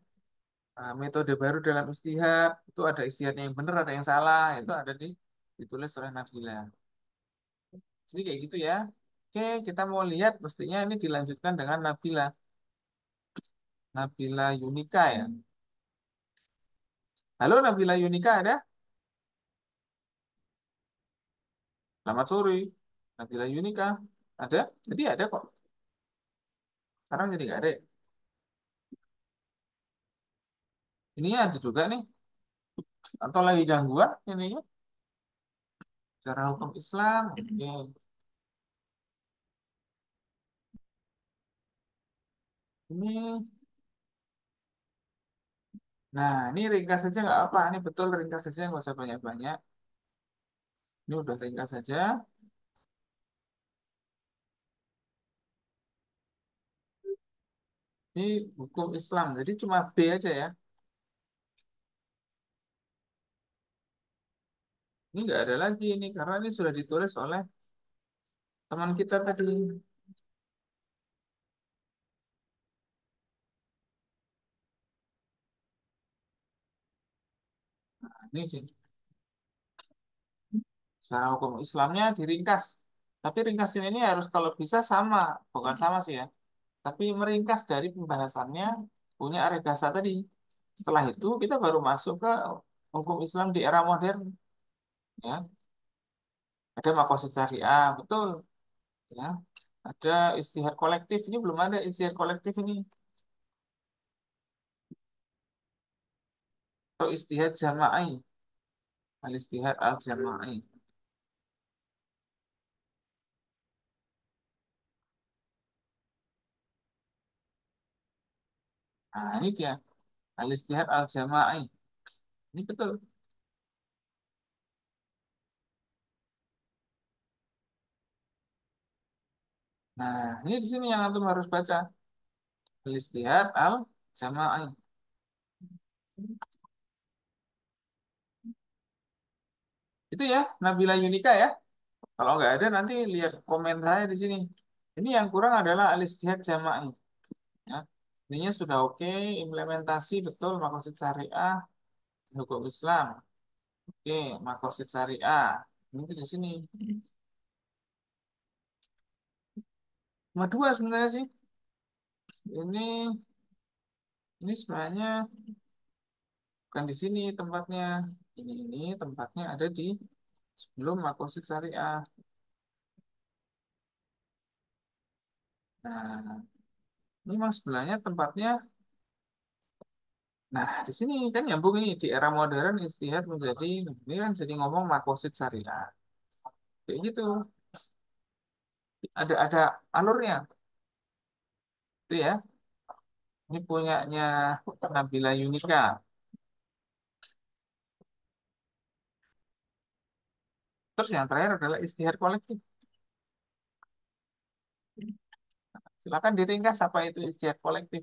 Metode baru dalam istihad itu ada istihadnya yang benar, ada yang salah, itu ada ditulis oleh Nabila. Jadi kayak gitu ya. Oke, kita mau lihat mestinya ini dilanjutkan dengan Nabila, Nabila Yunika ya. Halo Nabila Yunika ada? Selamat sore. Nabila Yunika ada? Jadi ada kok. Sekarang jadi nggak ada, ya? Ini ada juga nih. Atau lagi gangguan ini ya? Cara hukum Islam. Oke. Ini, nah ini ringkas saja nggak apa. Ini betul ringkas saja, nggak usah banyak-banyak. Ini udah ringkas saja. Ini hukum Islam. Jadi cuma B aja ya. Ini nggak ada lagi ini karena ini sudah ditulis oleh teman kita tadi. Ini dia. Secara hukum Islamnya diringkas. Tapi ringkasin ini harus kalau bisa sama, bukan sama sih ya. Tapi meringkas dari pembahasannya punya Arya Dahsa tadi. Setelah itu kita baru masuk ke hukum Islam di era modern. Ya, ada makosid syariah, betul. Ya, ada istihad kolektif. Ini belum ada istihad kolektif ini. Atau istihad jama'i, al istihad al jama'i. Nah, ini dia al istihad al jama'i. Ini betul. Nah, ini di sini yang antum harus baca. Al istihad al jama'i. Itu ya, Nabila Yunika ya. Kalau nggak ada nanti lihat komen saya di sini. Ini yang kurang adalah al-istihad jama'i. Ya. Ininya sudah oke, implementasi betul makosid syariah hukum Islam. Oke, makosid syariah. Ini di sini. Cuma dua sebenarnya sih. Ini ini sebenarnya bukan di sini tempatnya. Ini tempatnya ada di sebelum makosid syariah. Nah, ini memang sebenarnya tempatnya. Nah, di sini kan nyambung ini di era modern istihad menjadi ini kan jadi ngomong makosid syariah. Kayak gitu. Ada alurnya. Itu ya. Ini punyanya Nabila Yunika. Terus yang terakhir adalah istihad kolektif. Silakan diringkas apa itu istihad kolektif.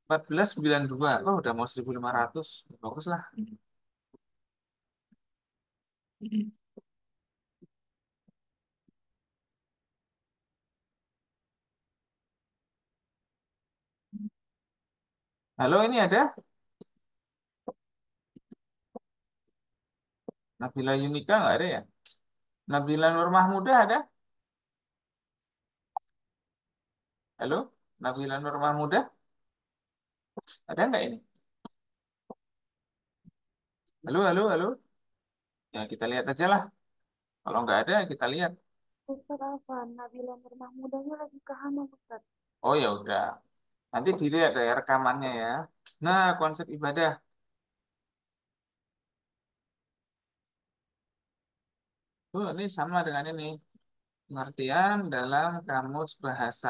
1492. Oh, udah mau 1500. Bagus lah. Halo, ini ada Nabila Yunika nggak ada ya? Nabila Nur Mahmuda ada? Halo, Nabila Nur Mahmuda ada nggak ini? Halo, halo, halo. Ya kita lihat aja lah. Kalau nggak ada kita lihat. Ustadz Afan, Nabila Nur Mahmudanya lagi ke Hana, Ustadz. Oh ya udah. Nanti dilihat ya rekamannya ya. Nah, konsep ibadah. Tuh, ini sama dengan ini. Pengertian dalam kamus bahasa.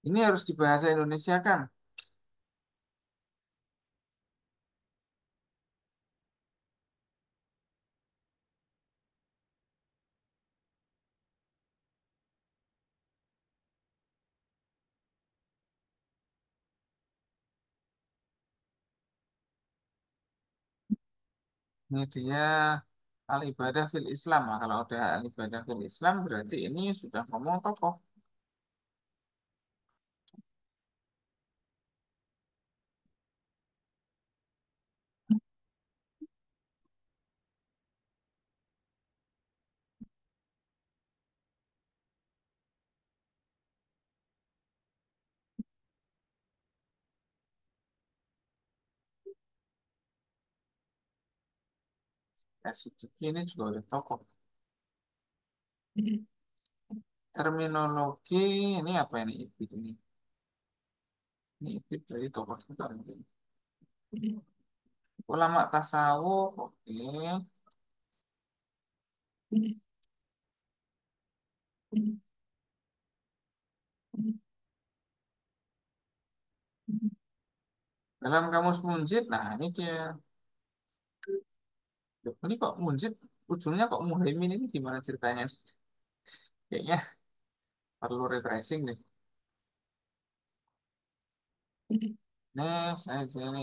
Ini harus dibahasa Indonesia kan? Ini dia al-ibadah fil Islam. Nah, kalau udah al-ibadah fil Islam berarti ini sudah ngomong tokoh. SCP ini juga udah tokoh. Terminologi ini apa ini? Ibid ini. Ini Ibid berarti tokoh juga. Ulama tasawuf, oke. Dalam kamus Munjid, nah ini dia. Loh, ini kok Munjid ujungnya kok Muhaimin ini gimana ceritanya? Kayaknya perlu refreshing deh. Nih, saya di sini.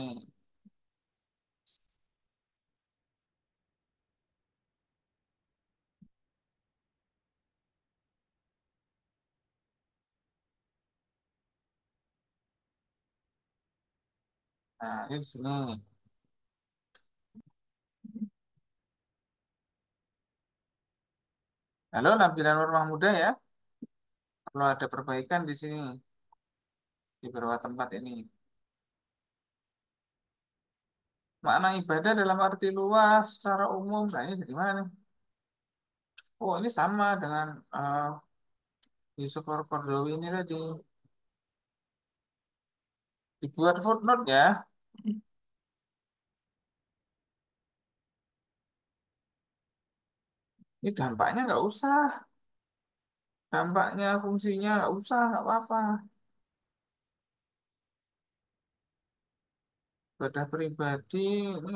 Nah, ini di sini. Halo, Nabila Nur Mahmuda ya. Perlu ada perbaikan di sini di beberapa tempat ini. Makna ibadah dalam arti luas secara umum. Nah, ini dari mana nih? Oh, ini sama dengan Yusuf Qaradawi ini tadi. Dibuat footnote ya. Ini dampaknya nggak usah. Dampaknya, fungsinya nggak usah, nggak apa-apa. Ibadah pribadi ini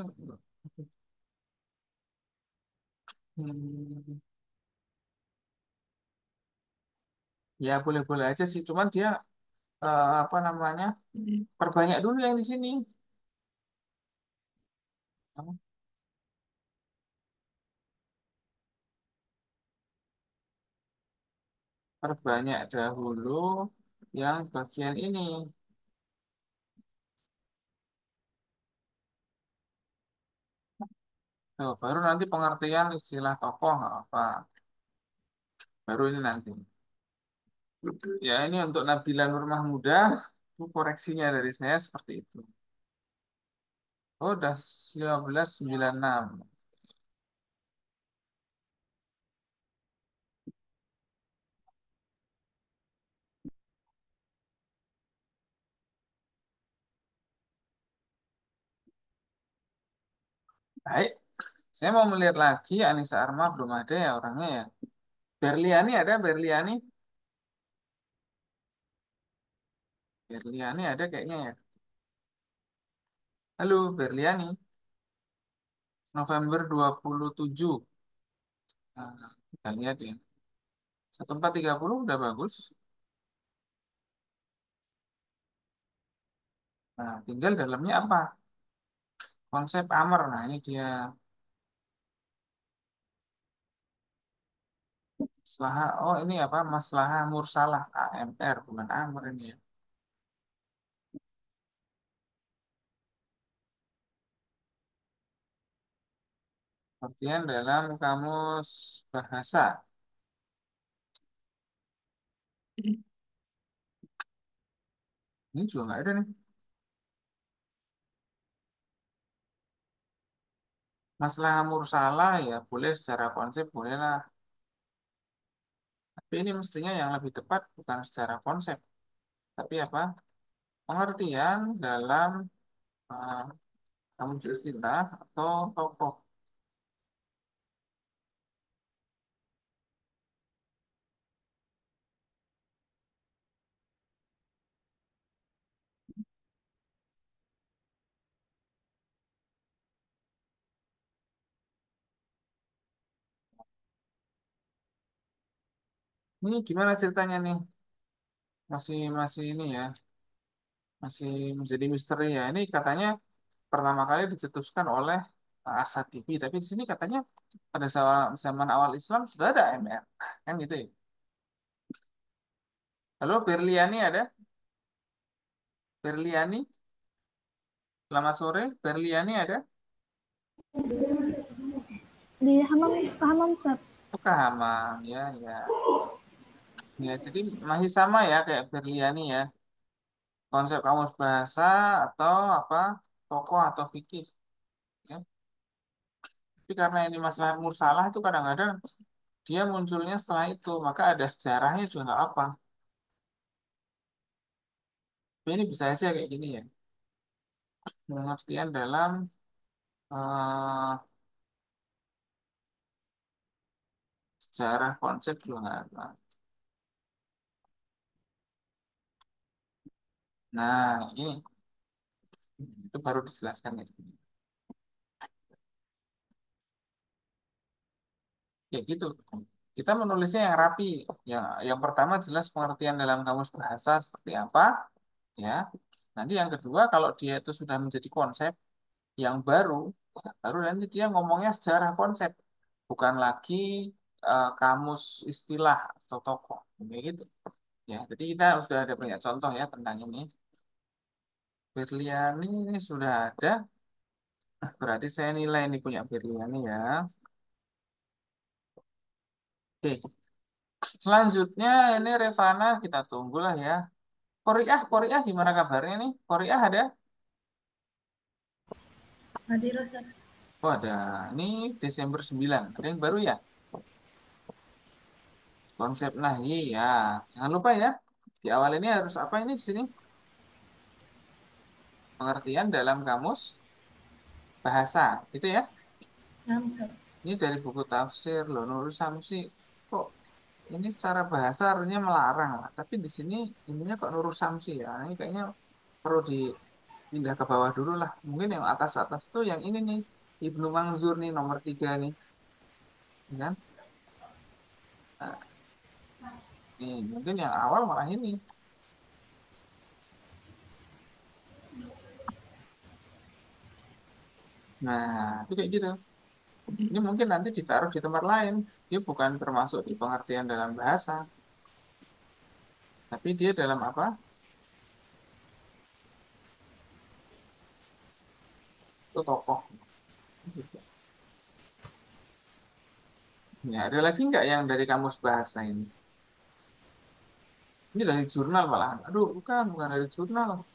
hmm, ya boleh-boleh aja sih. Cuman dia apa namanya? Perbanyak dulu yang di sini. Perbanyak dahulu yang bagian ini. Tuh, baru nanti pengertian istilah tokoh nggak apa. Baru ini nanti. Ya ini untuk Nabila Nur Mahmuda, itu koreksinya dari saya seperti itu. Oh, udah 1596. Baik, saya mau melihat lagi Anissa Arma belum ada ya orangnya ya. Berliani ada Berliani? Berliani ada kayaknya ya. Halo Berliani, November 27. Nah, kita lihat ya. 1430 udah bagus. Nah, tinggal dalamnya apa? Konsep Amr. Nah, ini dia. Maslaha, oh ini apa? Maslahah Mursalah AMR, bukan Amr ini ya. Artian dalam kamus bahasa. Ini juga nggak ada nih. Maslahah Mursalah ya boleh secara konsep bolehlah. Tapi ini mestinya yang lebih tepat bukan secara konsep. Tapi apa? Pengertian dalam uh, kamus istilah atau tokoh. Ini gimana ceritanya nih? Masih masih ini ya, masih menjadi misteri ya. Ini katanya pertama kali dicetuskan oleh As-Satibi, tapi di sini katanya pada zaman awal Islam sudah ada MR, kan gitu ya. Halo Berliani ada? Berliani, selamat sore. Berliani ada? Di Hamam, Hamam Ustaz. Apakah Hamam? Ya, ya. Ya, jadi masih sama ya kayak Berliani ya. Konsep kamus bahasa atau apa? Tokoh atau fikih. Ya. Tapi karena ini masalah mursalah itu kadang-kadang dia munculnya setelah itu, maka ada sejarahnya juga nggak apa. Tapi ini bisa aja kayak gini ya. Pengertian dalam eh, sejarah konsep juga nggak apa. Nah, ini itu baru dijelaskan ya. Ya gitu. Kita menulisnya yang rapi. Yang pertama jelas pengertian dalam kamus bahasa seperti apa, ya. Nanti yang kedua, kalau dia itu sudah menjadi konsep yang baru, baru nanti dia ngomongnya sejarah konsep, bukan lagi kamus istilah atau tokoh, kayak gitu. Ya, jadi kita sudah ada banyak contoh ya tentang ini. Berliani ini sudah ada, berarti saya nilai ini punya Berliani ya. Oke, selanjutnya ini Revana kita tunggulah ya. Koriah gimana kabarnya nih? Koriah ada? Hadir, Ustaz. Oh ada. Ini Desember 9. Ada yang baru ya? Konsep nahi ya. Jangan lupa ya. Di awal ini harus apa ini di sini? Pengertian dalam kamus bahasa. Itu ya. Ya, Ustaz. Ini dari buku tafsir loh Nur Samsi. Kok ini secara bahasa artinya melarang lah. Tapi di sini ininya kok Nur Samsi ya. Ini kayaknya perlu dipindah ke bawah dulu lah. Mungkin yang atas-atas tuh yang ini nih. Ibnu Manzur nih nomor 3 nih. Ya kan? Nah, nih, mungkin yang awal malah ini. Nah, itu kayak gitu. Ini mungkin nanti ditaruh di tempat lain. Dia bukan termasuk di pengertian dalam bahasa, tapi dia dalam apa? Itu tokoh. Ya, ada lagi nggak yang dari kamus bahasa ini? Ini dari jurnal malah. Aduh, bukan dari jurnal.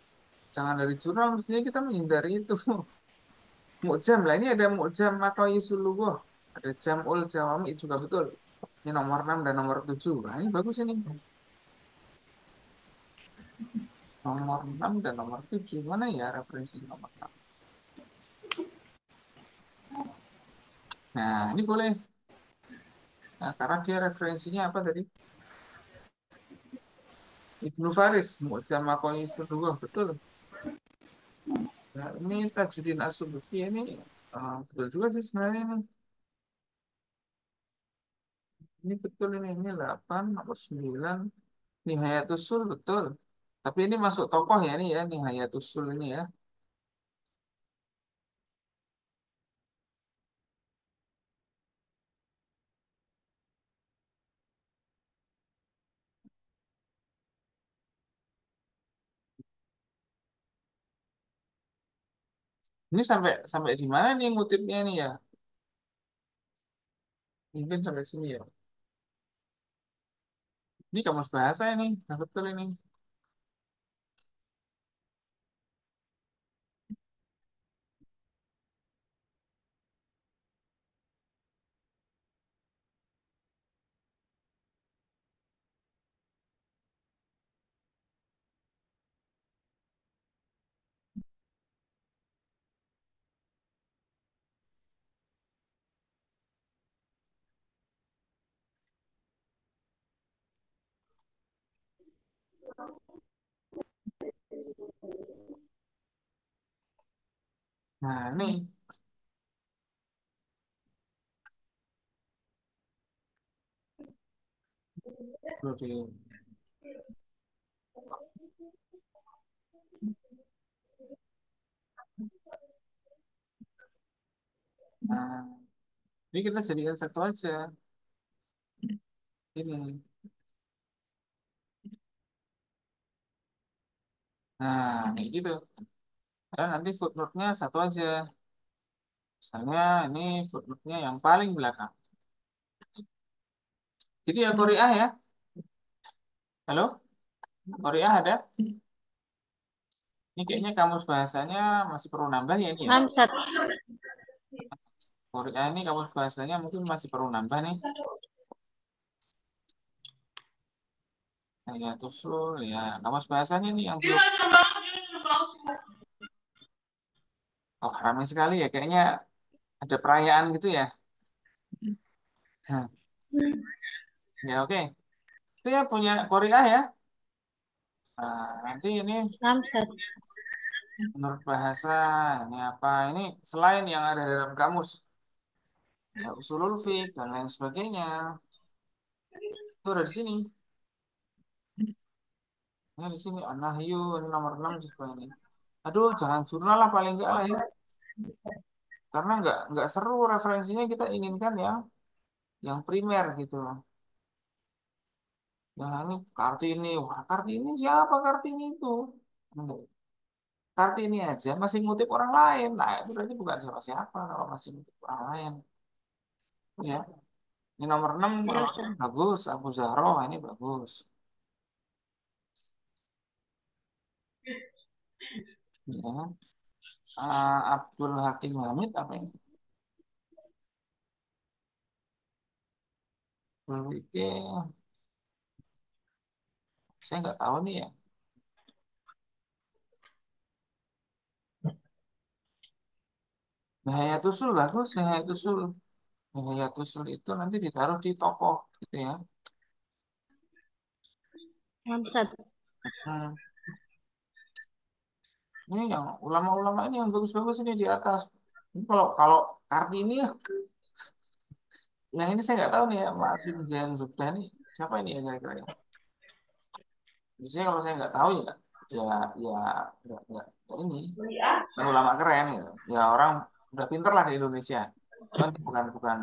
Jangan dari jurnal, mestinya kita menghindari itu. Mu'jam lah, ini ada Mu'jam Maqayisul Lughah. Ada Jam'ul Jawami juga betul. Ini nomor 6 dan nomor 7. Nah, ini bagus ini. Nomor 6 dan nomor 7. Mana ya referensi nomor 6? Nah, ini boleh. Nah, karena dia referensinya apa tadi? Ibnu Faris, Mu'jam Maqayisul Lughah. Betul. Nah, ini Tajuddin As-Subki ini betul juga sih sebenarnya ini. Ini betul ini 8, nomor 9. Nihayatus Sul betul. Tapi ini masuk tokoh ya ini ya, Nihayatus Sul ini ya. Ini sampai sampai di mana nih ngutipnya ini ya? Mungkin sampai sini ya. Ini kamus bahasa ini, nah, betul ini. Nah ini, perlu di, nah, ini kita jadikan satu aja. Ini. Nah, kayak gitu. Karena nanti footnote-nya satu aja. Misalnya ini footnote-nya yang paling belakang. Jadi ya Korea ya. Halo? Korea ada? Ini kayaknya kamus bahasanya masih perlu nambah ya ini ya. Enam, Ustaz. Korea ini kamus bahasanya mungkin masih perlu nambah nih. Nah, ya tusul ya kamus bahasanya nih yang belum. Oh, ramai sekali ya. Kayaknya ada perayaan gitu ya. Hah, ya oke. Itu ya punya Korea ya. Nah, nanti ini Enam, Ustaz. menurut bahasa ini apa? Ini selain yang ada dalam kamus, ya usulul fiqh dan lain sebagainya. Itu ada di sini. Nah, di sini Nahyu ini nomor 6 siapa ini? Aduh, jangan jurnal lah paling enggak lah ya. Karena nggak seru referensinya kita inginkan yang primer gitu. Nah, ini Kartini. Wah, Kartini siapa Kartini itu? Enggak. Kartini aja masih ngutip orang lain. Nah, itu berarti bukan siapa-siapa kalau masih ngutip orang lain. Ya. Ini nomor 6 Ya, Ustaz. bagus. Abu Zahro ini bagus. Ya. Abdul Hakim Hamid apa ini? Berpikir, saya nggak tahu nih ya. Nahayatul bagus, Nahayatul itu nanti ditaruh di tokoh gitu ya. Ya, Ustaz. Hmm. Ini yang ulama-ulama ini yang bagus-bagus ini di atas. Ini kalau kalau Kartini ya, yang ini saya nggak tahu nih ya, Masim Zain Subdani siapa ini ya kira-kira ya. Biasanya kalau saya nggak tahu ya ya nggak ini. Yang ulama keren gitu. Ya orang udah pinter lah di Indonesia. Cuman bukan bukan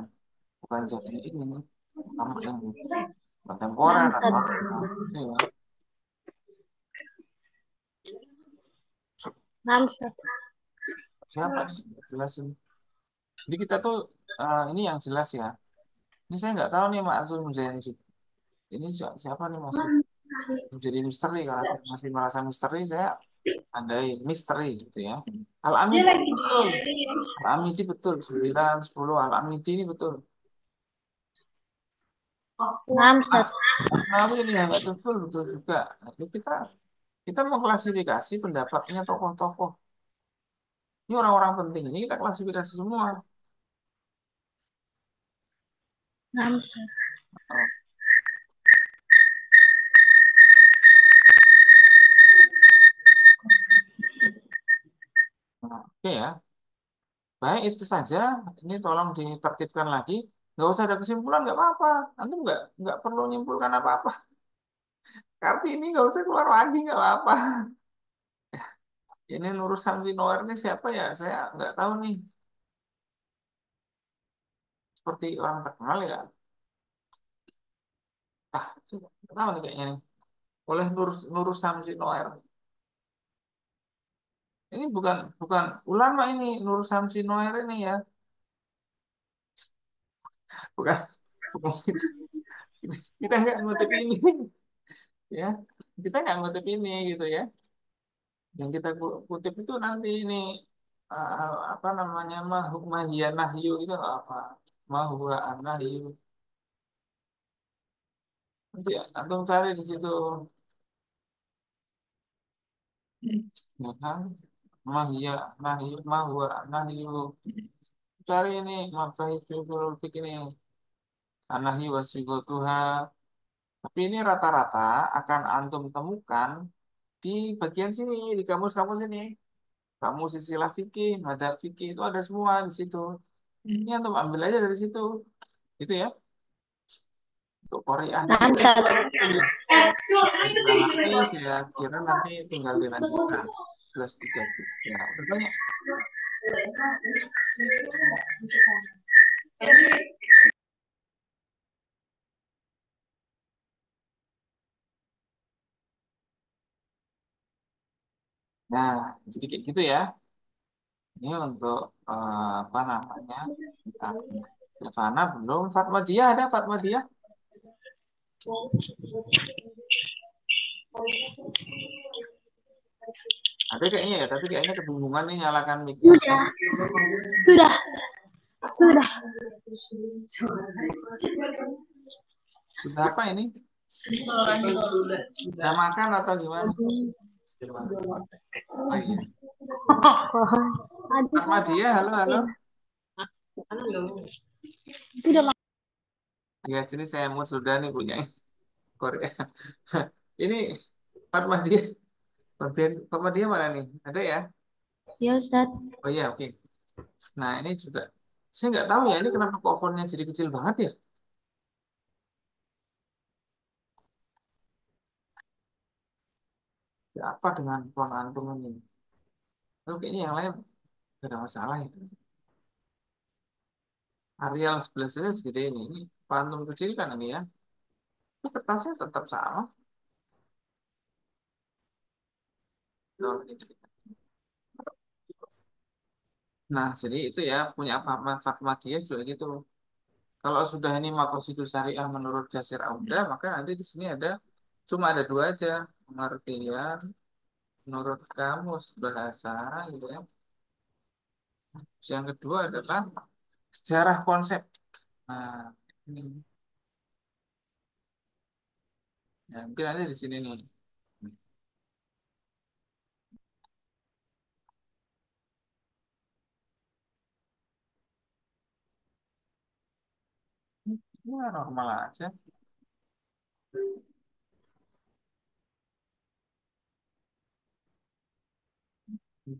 bukan jadi ini ulama yang kontemporer Nah, atau Ustaz. apa. Ini ya. Nah, Ustaz. Siapa nih? Jelasin. Jadi kita tuh ini yang jelas ya. Ini saya nggak tahu nih Maksum Zain ini siapa nih masih menjadi misteri karena saya masih merasa misteri saya andai misteri gitu ya. Al-Amidi betul. Al-Amidi betul 9 10 Al-Amidi ini betul. Nah, Ustaz. As Asnawi ini yang nggak betul betul juga. Nah, ini kita mau klasifikasi pendapatnya tokoh-tokoh. Ini orang-orang penting ini kita klasifikasi semua. Nah, Ustaz. Nah, oke ya. Baik itu saja. Ini tolong ditertibkan lagi. Nggak usah ada kesimpulan nggak apa-apa. Nanti nggak perlu menyimpulkan apa-apa. Kartini nggak usah keluar lagi nggak apa-apa. Ini Nur Samsi Noer ini siapa ya? Saya nggak tahu nih. Seperti orang terkenal ya. Saya nggak tahu nih kayaknya nih. Oleh Nur Samsi Noer. Ini bukan bukan ulama ini Nur Samsi Noer ini ya. Bukan bukan itu. Kita nggak ngutip ini ya. Kita nggak ngutip ini gitu ya. Yang kita kutip itu nanti ini apa namanya mahiyah nahyu itu apa? Mahwa nahyu. Nanti antum cari di situ. Ya kan? Mahiyah nahyu mahwa nahyu. Cari ini mafahid fiqhul fiqh ini anahyu wasigotuha. Tapi ini rata-rata akan antum temukan di bagian sini di kamus-kamus ini. Kamus istilah fikih, madzhab fikih itu ada semua di situ. Ini antum ambil aja dari situ. Gitu ya. Untuk Korea. Nah, Ustaz. Ya. Kurang lebih saya kira nanti tinggal dilanjutkan. Plus 3. Ya, udah banyak. Nah, jadi kayak gitu ya. Ini untuk apa namanya? Fana belum. Fatma dia ada Fatma dia. Ada kayaknya ya, tapi kayaknya kebingungan nih nyalakan mic-nya. Sudah. Sudah. Sudah apa ini? Sudah makan atau gimana? Oh, iya. Fatma dia, halo halo. Sudah. Ya, sini saya mau sudah nih punya Korea. Ini Fatma dia. Fatma dia mana nih? Ada ya? Ya, Ustaz. Oh iya, oke. Nah, ini juga saya nggak tahu ya ini kenapa kok fontnya jadi kecil banget ya? Ya, apa dengan pohon antum ini? Tapi kayaknya yang lain gak ada masalah ya. Areal sebelah sini segede ini. Ini pohon antum kecil kan ini ya. Tapi kertasnya tetap sama. Nol ini. Nah, jadi itu ya punya Fatma dia juga gitu. Kalau sudah ini makosidul syariah menurut Jasir Auda, maka nanti di sini ada cuma ada dua aja pengertian menurut kamus bahasa gitu ya. Terus yang kedua adalah sejarah konsep. Nah, ini ya, mungkin ada di sini nih. Ya, normal aja.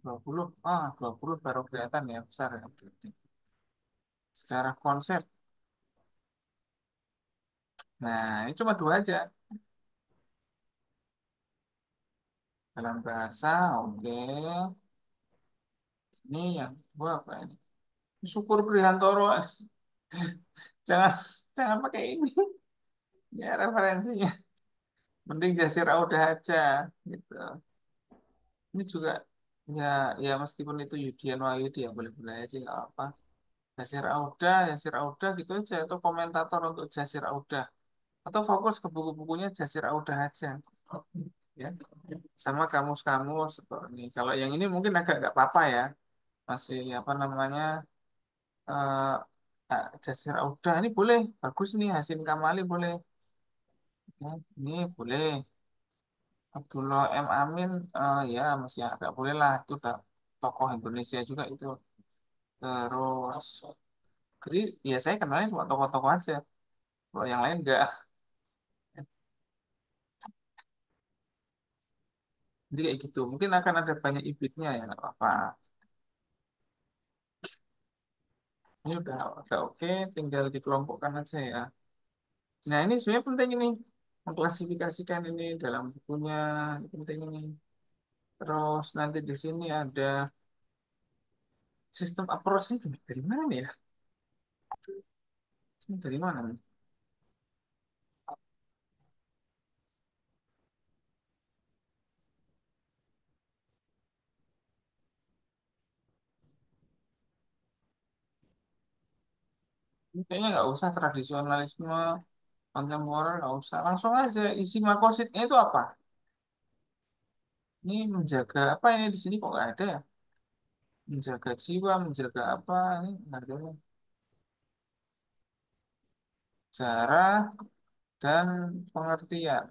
20. 20 baru kelihatan ya besar ya. Secara konsep. Nah, ini cuma dua aja. Dalam bahasa, oke. Ini yang dua apa ini? Syukur Prihantoro. Jangan jangan pakai ini. Ya referensinya. Mending Jasir Auda aja gitu. Ini juga ya ya meskipun itu Yudian Wahyudi ya boleh-boleh aja nggak apa. Jasir Auda gitu aja atau komentator untuk Jasir Auda atau fokus ke buku-bukunya Jasir Auda aja ya sama kamus-kamus seperti ini. Kalau yang ini mungkin agak nggak apa-apa ya masih apa namanya Jasir Auda ini boleh bagus nih Hasim Kamali boleh ya, ini boleh Abdullah M. Amin ya masih agak boleh lah itu udah tokoh Indonesia juga itu terus jadi ya saya kenalnya cuma tokoh-tokoh aja kalau yang lain enggak jadi kayak gitu mungkin akan ada banyak ibitnya ya nggak apa-apa ini udah oke tinggal dikelompokkan aja ya nah ini sebenarnya penting ini mengklasifikasikan ini dalam bukunya ini penting ini terus nanti di sini ada sistem approach-nya dari mana nih ya ini dari mana nih ini kayaknya nggak usah tradisionalisme kontemporer nggak usah langsung aja isi makositnya itu apa ini menjaga apa ini di sini kok nggak ada ya menjaga jiwa menjaga apa ini nggak ada cara dan pengertian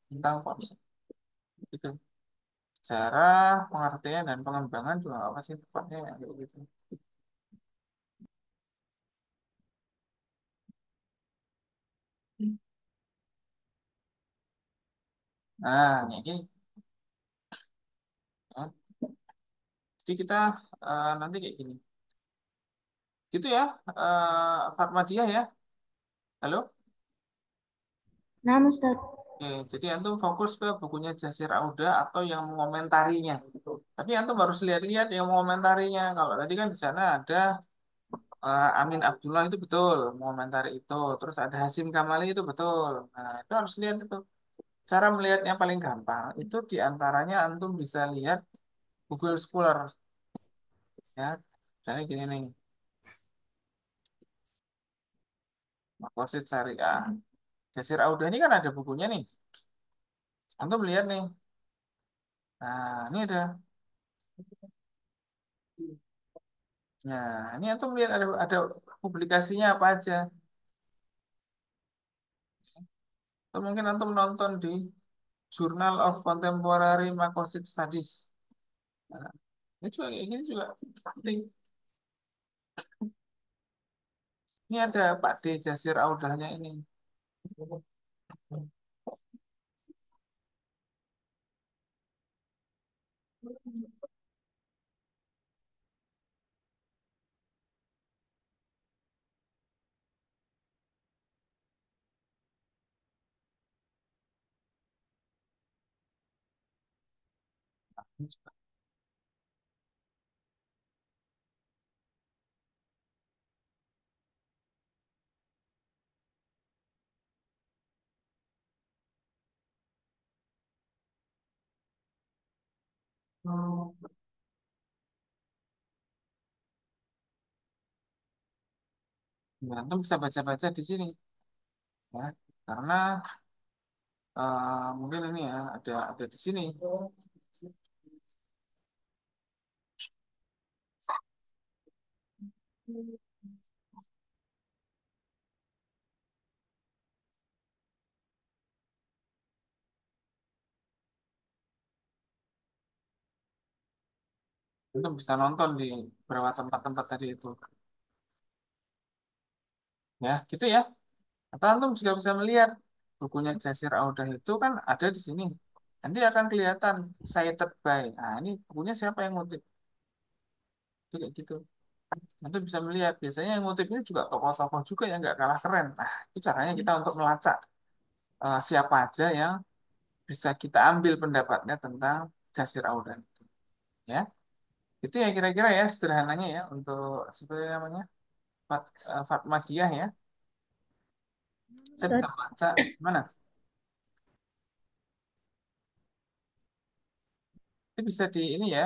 tentang konsep itu cara pengertian dan pengembangan juga apa sih tepatnya ya kayak gitu nah ini ya. Jadi kita nanti kayak gini gitu ya Fatmadiah ya halo. Nah, Ustaz. Oke, jadi antum fokus ke bukunya Jasir Auda atau yang mengomentarinya. Tapi antum harus lihat-lihat yang mengomentarinya. Kalau tadi kan di sana ada Amin Abdullah itu betul mengomentari itu. Terus ada Hasim Kamali itu betul. Nah, itu harus lihat itu. Cara melihatnya paling gampang itu diantaranya antum bisa lihat Google Scholar ya. Misalnya gini nih, Makosid Syariah. Jasir Auda ini kan ada bukunya nih. Antum lihat nih. Nah, ini ada. Nah, ini antum lihat ada publikasinya apa aja. Atau mungkin antum nonton di Journal of Contemporary Marxist Studies. Nah, ini juga kayak gini juga penting. Ini ada Pak D. Jasir Audahnya ini. Nah, antum bisa baca-baca di sini ya, karena mungkin ini ya ada di sini. Antum bisa nonton di beberapa tempat-tempat tadi itu, ya gitu ya. Atau antum juga bisa melihat bukunya Jasir Audah itu kan ada di sini. Nanti akan kelihatan cited by. Nah, ini bukunya siapa yang ngutip? Itu kayak gitu. Nanti bisa melihat biasanya yang ngutip ini juga tokoh-tokoh juga yang nggak kalah keren. Nah, itu caranya kita untuk melacak siapa aja yang bisa kita ambil pendapatnya tentang Jasir Audah itu. Ya, itu ya kira-kira ya sederhananya ya untuk seperti namanya Fatmadiah ya. Kita bisa Ustadz. baca mana? Itu bisa di ini ya,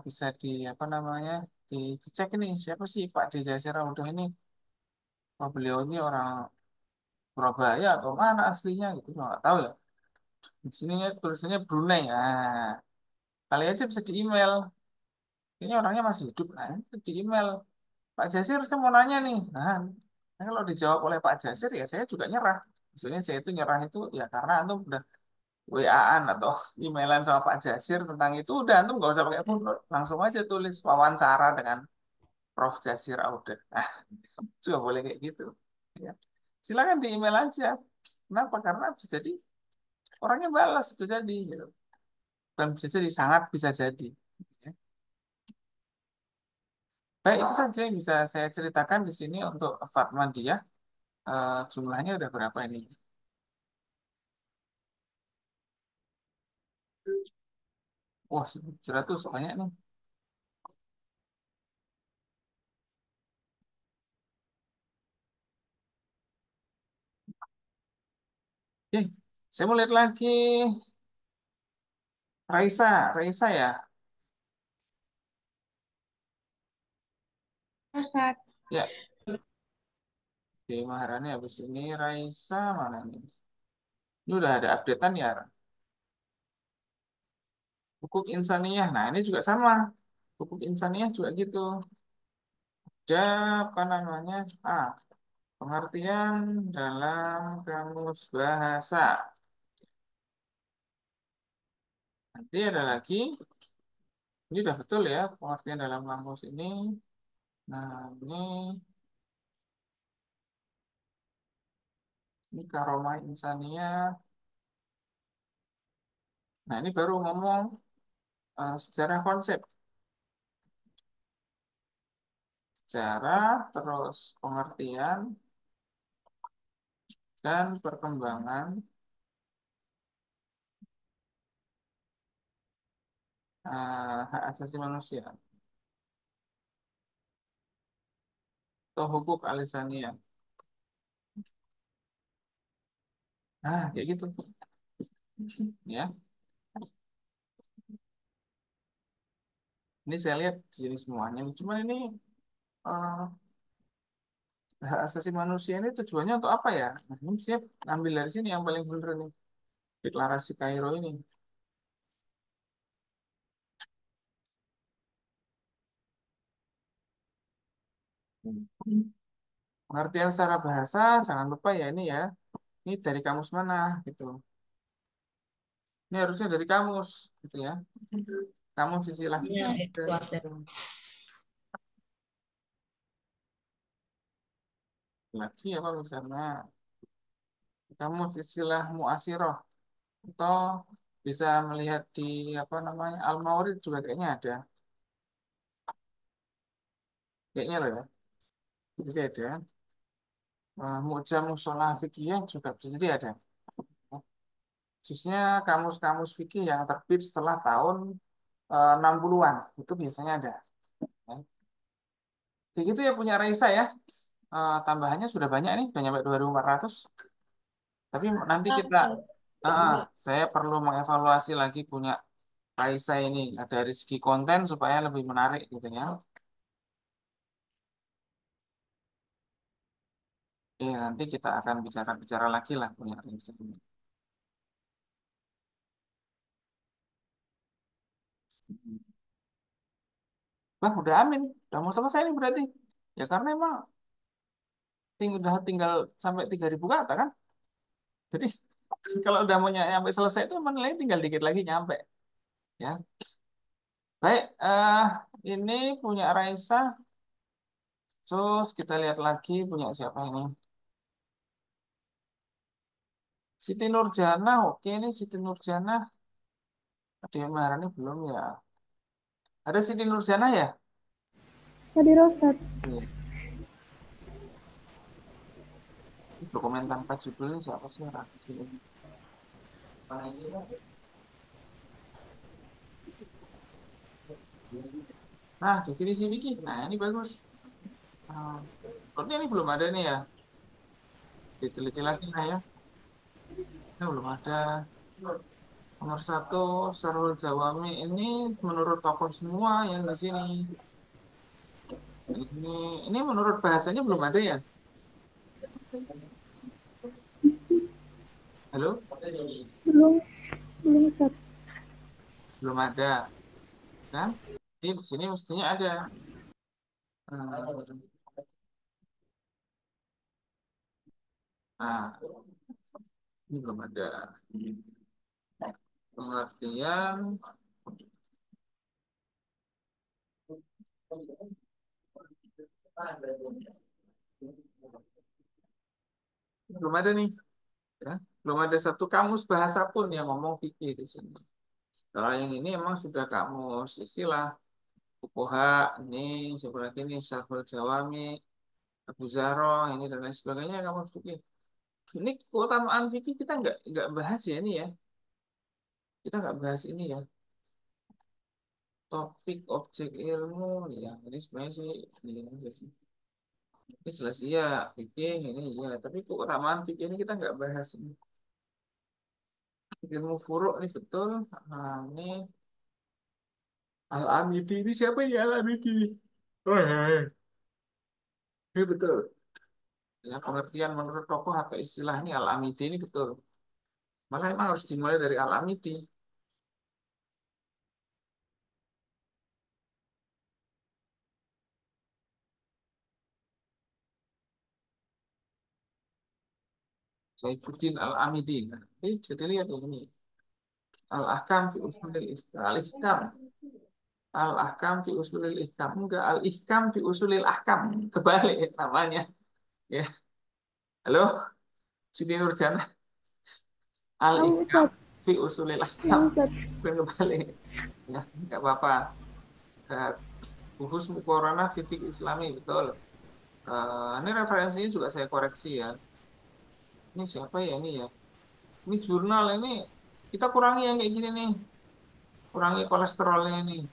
bisa di apa namanya dicek ini siapa sih Pak D Jasir Audah ini? Oh, beliau ini orang Surabaya atau mana aslinya gitu nggak tahu ya. Di sini tulisannya Brunei. Nah, kali aja bisa di email. Ini orangnya masih hidup. Nah, itu di email. Pak Jasir, saya mau nanya nih. Nah, kalau dijawab oleh Pak Jasir, ya saya juga nyerah. Maksudnya saya itu nyerah itu ya karena antum udah WA-an atau emailan sama Pak Jasir tentang itu, udah antum nggak usah pakai footnote. Langsung aja tulis wawancara dengan Prof. Jasir Audet. Nah, juga boleh kayak gitu. Ya. Silakan di email aja. Kenapa? Karena bisa jadi orangnya balas itu jadi. Gitu. Dan bisa jadi, sangat bisa jadi. Ya. Baik, itu saja yang bisa saya ceritakan di sini untuk Fatmandia. Jumlahnya udah berapa ini? Wah, 100 banyak nih. Oke, saya mau lihat lagi. Raisa ya. Ustadz. Ya, oke, Maharani habis ini Raisa mana nih? Ini udah ada updatean ya. Hukuk Insaniyah. Nah, ini juga sama. Hukuk Insaniyah juga gitu. Ada apa namanya? Pengertian dalam kamus bahasa. Nanti ada lagi. Ini udah betul ya pengertian dalam kamus ini. Nah, ini karomah insaniyah. Nah, ini baru ngomong secara konsep, sejarah, terus pengertian dan perkembangan hak asasi manusia atau hukuk alisaniyah. Nah, kayak gitu. Ya, ini saya lihat di sini semuanya. Cuman ini eh, hak asasi manusia ini tujuannya untuk apa ya? Nah, ini saya ambil dari sini yang paling benar nih. Deklarasi Kairo ini. Pengertian secara bahasa, jangan lupa ya ini ya. Ini dari kamus mana gitu. Ini harusnya dari kamus gitu ya. Kamus istilah lagi apa misalnya kamus istilah muasirah atau bisa melihat di apa namanya Al-Mawarid juga kayaknya ada. Kayaknya loh ya. Jadi ada. Mu'jam Musolah Fikih juga bisa jadi ada. khususnya kamus-kamus fikih yang terbit setelah tahun 60-an itu biasanya ada. Ya. Kayak gitu ya punya Raisa ya. Tambahannya sudah banyak nih, udah nyampe 2.400. Tapi nanti kita, saya perlu mengevaluasi lagi punya Raisa ini. Ada dari segi konten supaya lebih menarik gitu ya. Nanti kita akan bicara-bicara lagi lah punya Raisa ini. Bah, udah amin. Udah mau selesai nih berarti. Ya karena emang udah tinggal sampai 3.000 kata kan. Jadi kalau udah mau nyampe selesai itu emang nilainya tinggal dikit lagi nyampe. Ya, baik. Ini punya Raisa. Terus kita lihat lagi punya siapa ini? Siti Nurjana. Oke, ini Siti Nurjana. Ada yang Maharani belum ya? Ada Siti Nurjana ya? Hadir Ustaz. Iya. Ini dokumen tanpa judul ini siapa sih? Raki. Nah, definisi Wiki. Nah, ini bagus. Nah, berarti ini belum ada nih ya. Diteliti lagi lah ya. Ini belum ada. Nomor satu, Sarul Jawami ini menurut tokoh semua yang di sini. Ini menurut bahasanya belum ada ya? Halo? Belum, belum Ustaz. Belum ada, kan? Ini di sini mestinya ada. Hmm. Nah, ini belum ada. Pengertian belum ada nih, ya. Belum ada satu kamus bahasa pun yang ngomong fikih di sini. Kalau yang ini emang sudah kamus istilah fuqaha, ini seperti ini Syahrul Jawami, Abu Zaro, ini dan lain sebagainya kamus fikih. Ini keutamaan fikih kita nggak bahas ya ini ya. Kita nggak bahas ini ya. Topik objek ilmu ya. Ini sebenarnya sih ini aja sih. Ini jelas iya fikih ini iya. Tapi keutamaan fikih ini kita nggak bahas ini. Ilmu furuk ini betul. Nah, ini Al-Amidi ini siapa ya Al-Amidi? Oh, ini betul. Ya, pengertian menurut tokoh atau istilah ini Al-Amidi ini betul. Malah emang harus dimulai dari Al-Amidi. Saifuddin Al-Amidi. Nah, ini bisa dilihat ini. Al-Ahkam fi usulil Al-Ihkam. Al-Ahkam fi usulil Ihkam. Enggak, Al-Ihkam fi usulil Ahkam. Kebalik namanya. Ya. Halo, Siti Nurjana. Tahu Al-Ihkam Ustaz. fi usulil Iya Ahkam. Ustaz. Bukan kebalik. Ya, enggak apa-apa. Eh, Buhus Mukorana fi Fiqh Islami, betul. Ini referensinya juga saya koreksi ya. Ini siapa ya ini ya? Ini jurnal ini kita kurangi yang kayak gini nih. Kurangi kolesterolnya ini.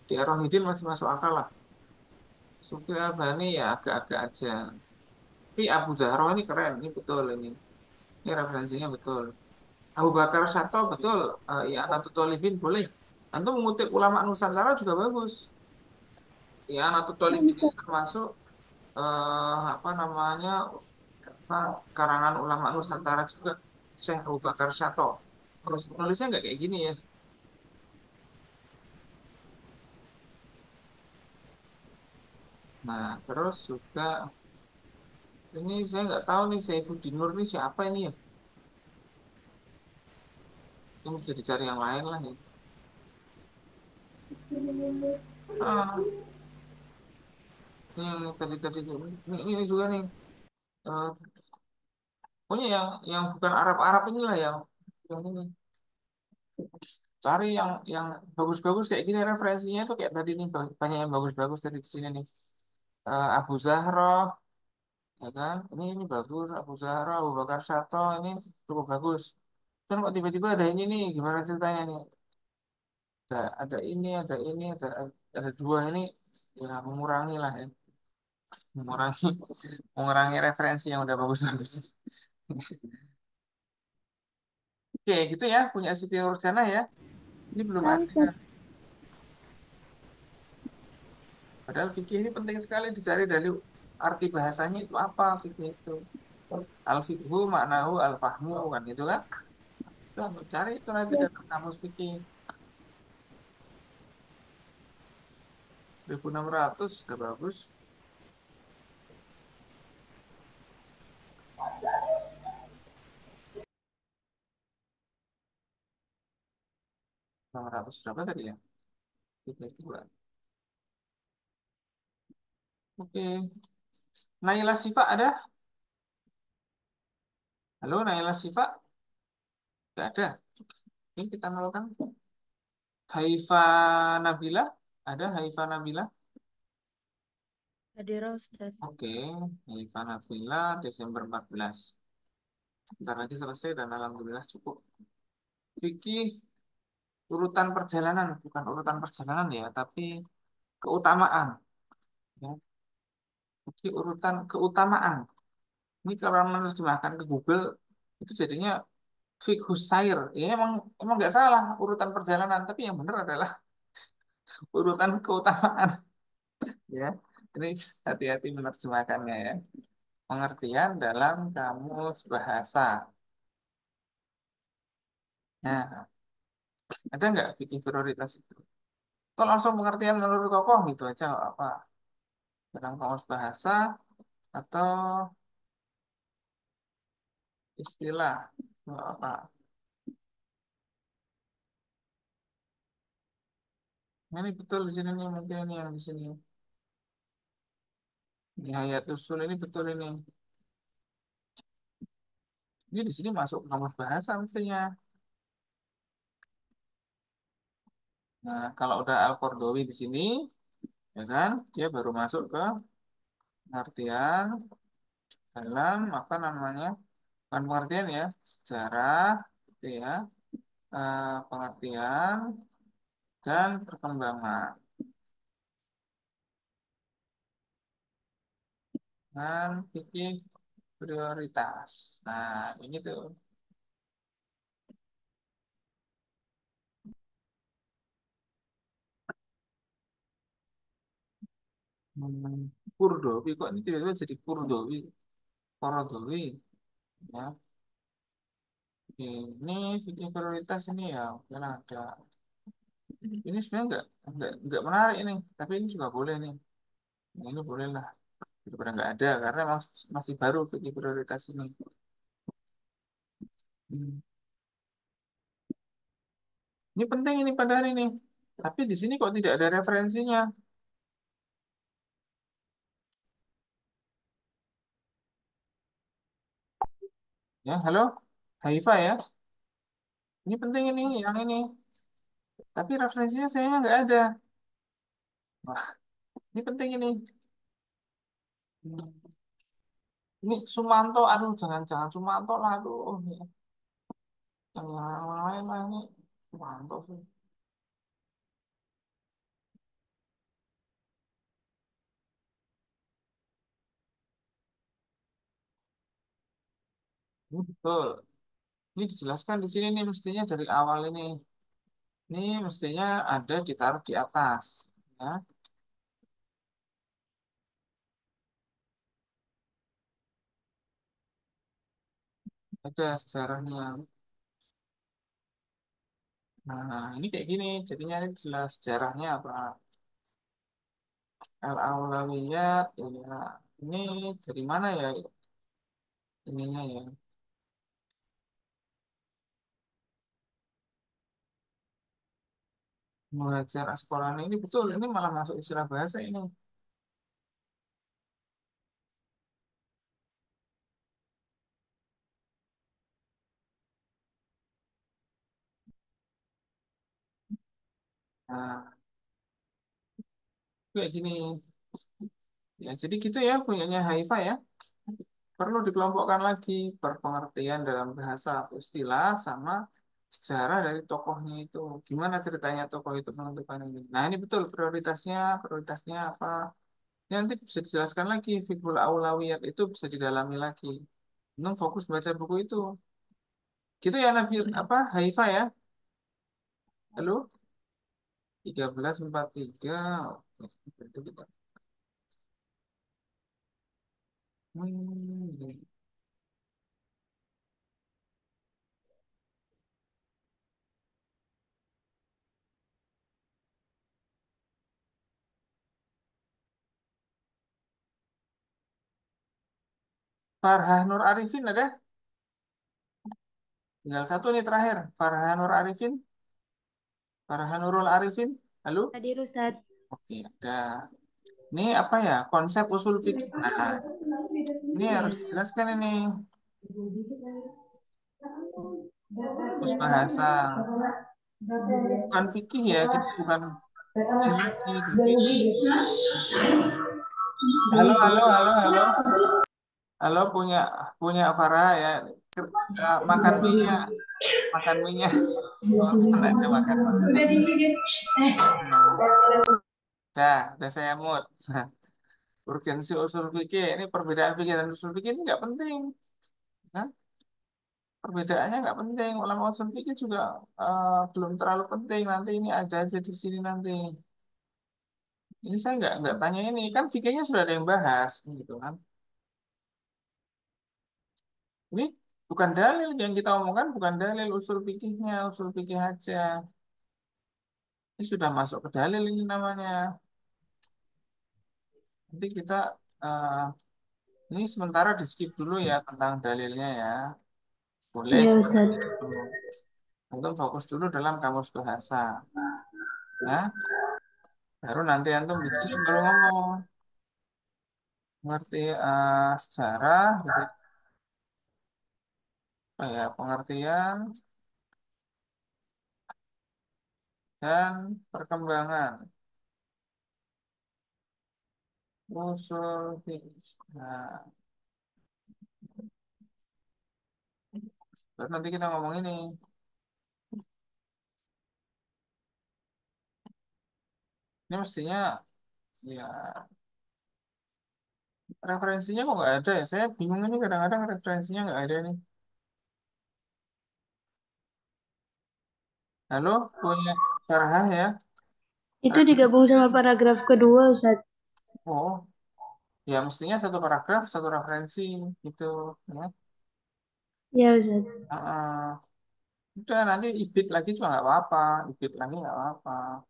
Di Rohidin masih masuk akal lah. Sufi Albani ya agak-agak aja. Tapi Abu Zahra ini keren, ini betul ini. Ini referensinya betul. Abu Bakar Sato betul. Ya Nahdlatul Thalibin boleh. Antum mengutip ulama Nusantara juga bagus. Ya Nahdlatul Iya Thalibin ini Ustaz. termasuk apa namanya apa, karangan ulama Nusantara juga. Syekh Abu Bakar Sato. Terus tulisnya nggak kayak gini ya. Nah, terus juga ini saya nggak tahu nih Saifuddin Nur ini siapa ini ya. Ini bisa dicari yang lain lah ya. Ah, ini tadi ini juga nih. Eh, Pokoknya yang bukan Arab-Arab inilah yang ini. Cari yang bagus-bagus kayak gini referensinya tuh kayak tadi nih banyak yang bagus-bagus tadi di sini nih. Abu Zahra, ya kan? Ini bagus Abu Zahra, Abu Bakar Sato ini cukup bagus. Kan kok tiba-tiba ada ini nih, gimana ceritanya nih? Ada dua ini, ya mengurangi lah ya, mengurangi mengurangi referensi yang udah bagus-bagus. Oke, gitu ya, punya Siti Nurjana ya. Ini belum Paham, ada. Ustaz. Padahal fikih ini penting sekali dicari dari arti bahasanya itu apa fikih itu. Al fikhu maknahu al fahmu kan gitu kan. Itu cari itu nanti Ya, dalam kamus fikih 1600 udah bagus. 600 berapa tadi ya? Fikih dua. Oke. Naila Sifa ada? Halo Naila Sifa? Tidak ada. Ini kita nolkan. Haifa Nabila? Ada Haifa Nabila? Hadira Ustaz. Oke. Haifa Nabila Desember 14. Bentar lagi selesai dan alhamdulillah cukup. Fikih urutan perjalanan, bukan urutan perjalanan ya, tapi keutamaan. Ya. Fikih urutan keutamaan. Ini kalau menerjemahkan ke Google itu jadinya fiqhus sair. Ya emang emang nggak salah urutan perjalanan, tapi yang benar adalah urutan keutamaan. Ya, ini hati-hati menerjemahkannya ya. Pengertian dalam kamus bahasa. Nah, ada nggak fikih prioritas itu? Atau langsung pengertian menurut tokoh gitu aja nggak apa dalam kamus bahasa atau istilah nggak apa. Nah, ini betul di sini nih mungkin ini yang di sini. Nihayatul Usul ini betul ini. Ini di sini masuk ke kamus bahasa mestinya. Nah, kalau udah Al-Qardawi di sini, ya kan, dia baru masuk ke pengertian dalam apa namanya? Bukan pengertian ya, sejarah, gitu ya, pengertian dan perkembangan dan fikih prioritas. Nah, ini tuh. Kurdowi kok ini tiba-tiba jadi Kurdowi, Kordowi, ya. Ini fikih prioritas ini ya, oke lah, ada. Ini sebenarnya nggak menarik ini, tapi ini juga boleh nih. Nah, ini boleh lah, daripada nggak ada karena masih baru fikih prioritas ini. Hmm. Ini penting ini pada hari ini. Tapi di sini kok tidak ada referensinya? Ya, halo, Haifa ya. Ini penting ini, yang ini. Tapi referensinya sayangnya nggak ada. Wah, ini penting ini. Hmm. Ini Sumanto, aduh jangan-jangan Sumanto lah, aduh. Yang lain lah ini. Sumanto sih. Ini betul. Ini dijelaskan di sini nih mestinya dari awal ini. Ini mestinya ada ditaruh di atas. Ya, ada sejarahnya. Nah, ini kayak gini. Jadinya ini jelas sejarahnya apa. Al-Aulawiyat, ya. Ini dari mana ya ininya ya? Muhajar Asqalani ini betul. Ini malah masuk istilah bahasa ini. Nah, kayak gini. Ya, jadi gitu ya punyanya Haifa ya. perlu dikelompokkan lagi berpengertian dalam bahasa atau istilah sama sejarah dari tokohnya itu. Gimana ceritanya tokoh itu menentukan ini. Nah, ini betul prioritasnya apa. Ini nanti bisa dijelaskan lagi, fikul aulawiyat itu bisa didalami lagi. Untung fokus baca buku itu. Gitu ya Nabi apa Haifa ya? Halo? 13.43. Oke, itu kita. Hmm. Farhah Nur Arifin ada? Tinggal satu nih terakhir. Farhah Nur Arifin. Farhah Nurul Arifin. Halo? Hadir Ustadz. Oke, ada. Ini apa ya? Konsep usul fikih. Nah, ini harus dijelaskan ini. Terus bahasa. Bukan fikih ya, kita bukan fikih lagi, tapi halo. Halo punya punya Farah ya. Makan minyak, makan minyak. Makan aja makan makan. Hmm. Udah saya mood. Urgensi usul fikih, ini perbedaan fikih dan usul fikih ini nggak penting. Nah, perbedaannya nggak penting. Ulama usul fikih juga belum terlalu penting. Nanti ini ada aja di sini nanti. Ini saya nggak tanya ini, kan fikihnya sudah ada yang bahas, gitu kan. Ini bukan dalil yang kita omongkan, bukan dalil usul fikihnya, usul fikih aja. Ini sudah masuk ke dalil ini namanya. Nanti kita eh, ini sementara di skip dulu ya tentang dalilnya ya. Boleh Iya juga Ustadz. itu. Antum fokus dulu dalam kamus bahasa. Ya, baru nanti antum di sini baru ngomong. Ngerti sejarah, gitu. Apa ya, pengertian dan perkembangan usul fikih. Nah, baru nanti kita ngomong ini. Ini mestinya ya referensinya kok nggak ada ya? Saya bingung ini kadang-kadang referensinya nggak ada nih. Halo, punya Farhah ya? Itu digabung sama paragraf kedua Ustadz. Oh, ya mestinya satu paragraf, satu referensi gitu. Ya. Iya Ustadz. Udah nanti ibit lagi juga nggak apa-apa, ibit lagi nggak apa-apa.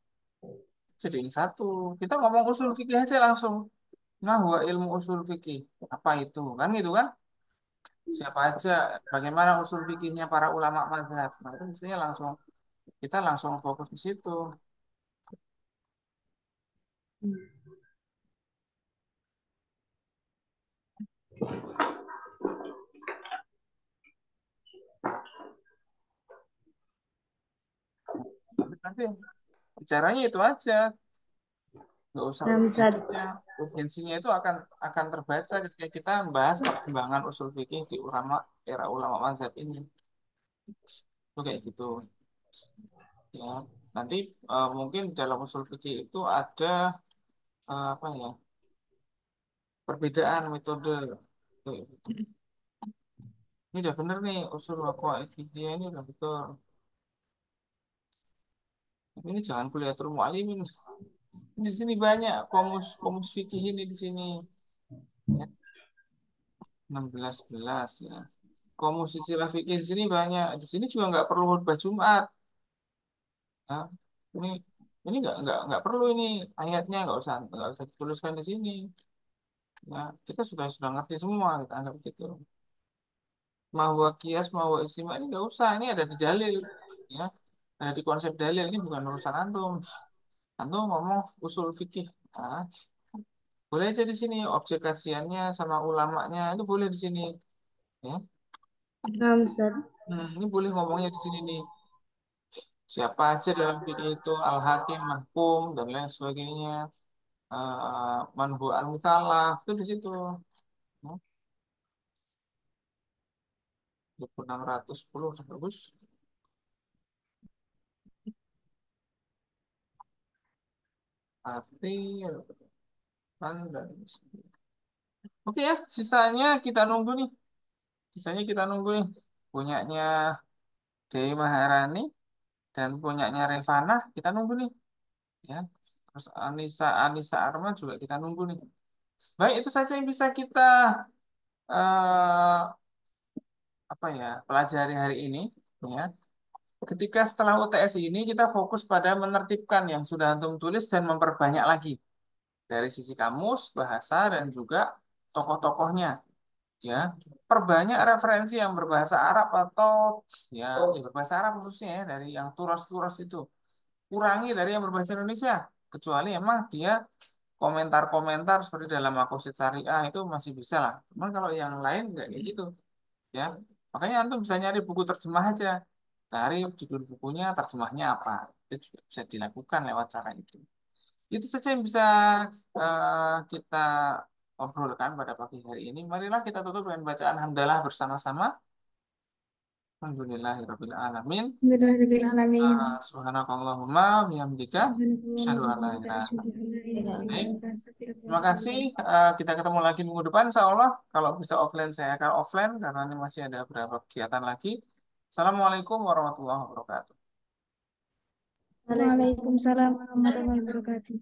Jadiin satu. Kita ngomong usul fikih aja langsung. Nah, huwa ilmu usul fikih. Apa itu? Kan gitu kan? Siapa aja? Bagaimana usul fikihnya para ulama mazhab? Nah, itu mestinya langsung kita langsung fokus di situ. Tapi nanti bicaranya itu aja. Nggak usah Nah Ustadz. urgensinya. Urgensinya itu akan terbaca ketika kita membahas perkembangan usul fikih di ulama era ulama mazhab ini. Itu kayak gitu. Ya, nanti mungkin dalam usul fikih itu ada apa ya perbedaan metode. Tuh, ini udah bener nih usul waqaid fikih ini udah betul. Ini jangan kuliatul muallimin. Di sini banyak komus komus fikih ini di sini. Ya, 16 ya. Komus istilah fikih di sini banyak. Di sini juga nggak perlu khutbah Jumat. Ya. Ini ini nggak perlu ini ayatnya nggak usah dituliskan di sini. Ya, kita sudah ngerti semua kita anggap gitu. Mau kias mau istimewa ini nggak usah, ini ada di dalil ya, ada di konsep dalil, ini bukan urusan antum. Antum ngomong usul fikih, nah, boleh aja di sini objek kajiannya sama ulamanya itu boleh di sini ya. Nah Ustadz. Ini boleh ngomongnya di sini nih, siapa aja dalam fikih itu al hakim mahkum dan lain sebagainya, manhu al mukallaf itu di situ. Ya. 2610 bagus. Pasti kan dan oke ya, sisanya kita nunggu nih. Sisanya kita nunggu nih. Punyanya Dewi Maharani dan punyanya Revana kita nunggu nih. Ya. Terus Anissa Arma juga kita nunggu nih. Baik, itu saja yang bisa kita eh, apa ya pelajari hari ini. Ya. Ketika setelah UTS ini kita fokus pada menertibkan yang sudah antum tulis dan memperbanyak lagi dari sisi kamus, bahasa dan juga tokoh-tokohnya. Ya, perbanyak referensi yang berbahasa Arab atau ya, yang berbahasa Arab khususnya ya dari yang turas-turas itu. Kurangi dari yang berbahasa Indonesia, kecuali emang dia komentar-komentar seperti dalam Makosid Syariah itu masih bisa lah. Cuman kalau yang lain nggak kayak gitu, ya. Makanya antum bisa nyari buku terjemah aja, cari judul bukunya, terjemahnya apa. Itu juga bisa dilakukan lewat cara itu. Itu saja yang bisa kita obrolkan pada pagi hari ini. Marilah kita tutup dengan bacaan hamdalah bersama-sama. Alhamdulillahirabbil alamin. Bismillahirrahmanirrahim. Subhanakallahumma bihamdika asyhadu an la ilaha illa anta. Baik. Terima kasih. Kita ketemu lagi minggu depan insya Allah. Kalau bisa offline saya akan offline karena ini masih ada beberapa kegiatan lagi. Assalamualaikum warahmatullahi wabarakatuh. Waalaikumsalam warahmatullahi wabarakatuh.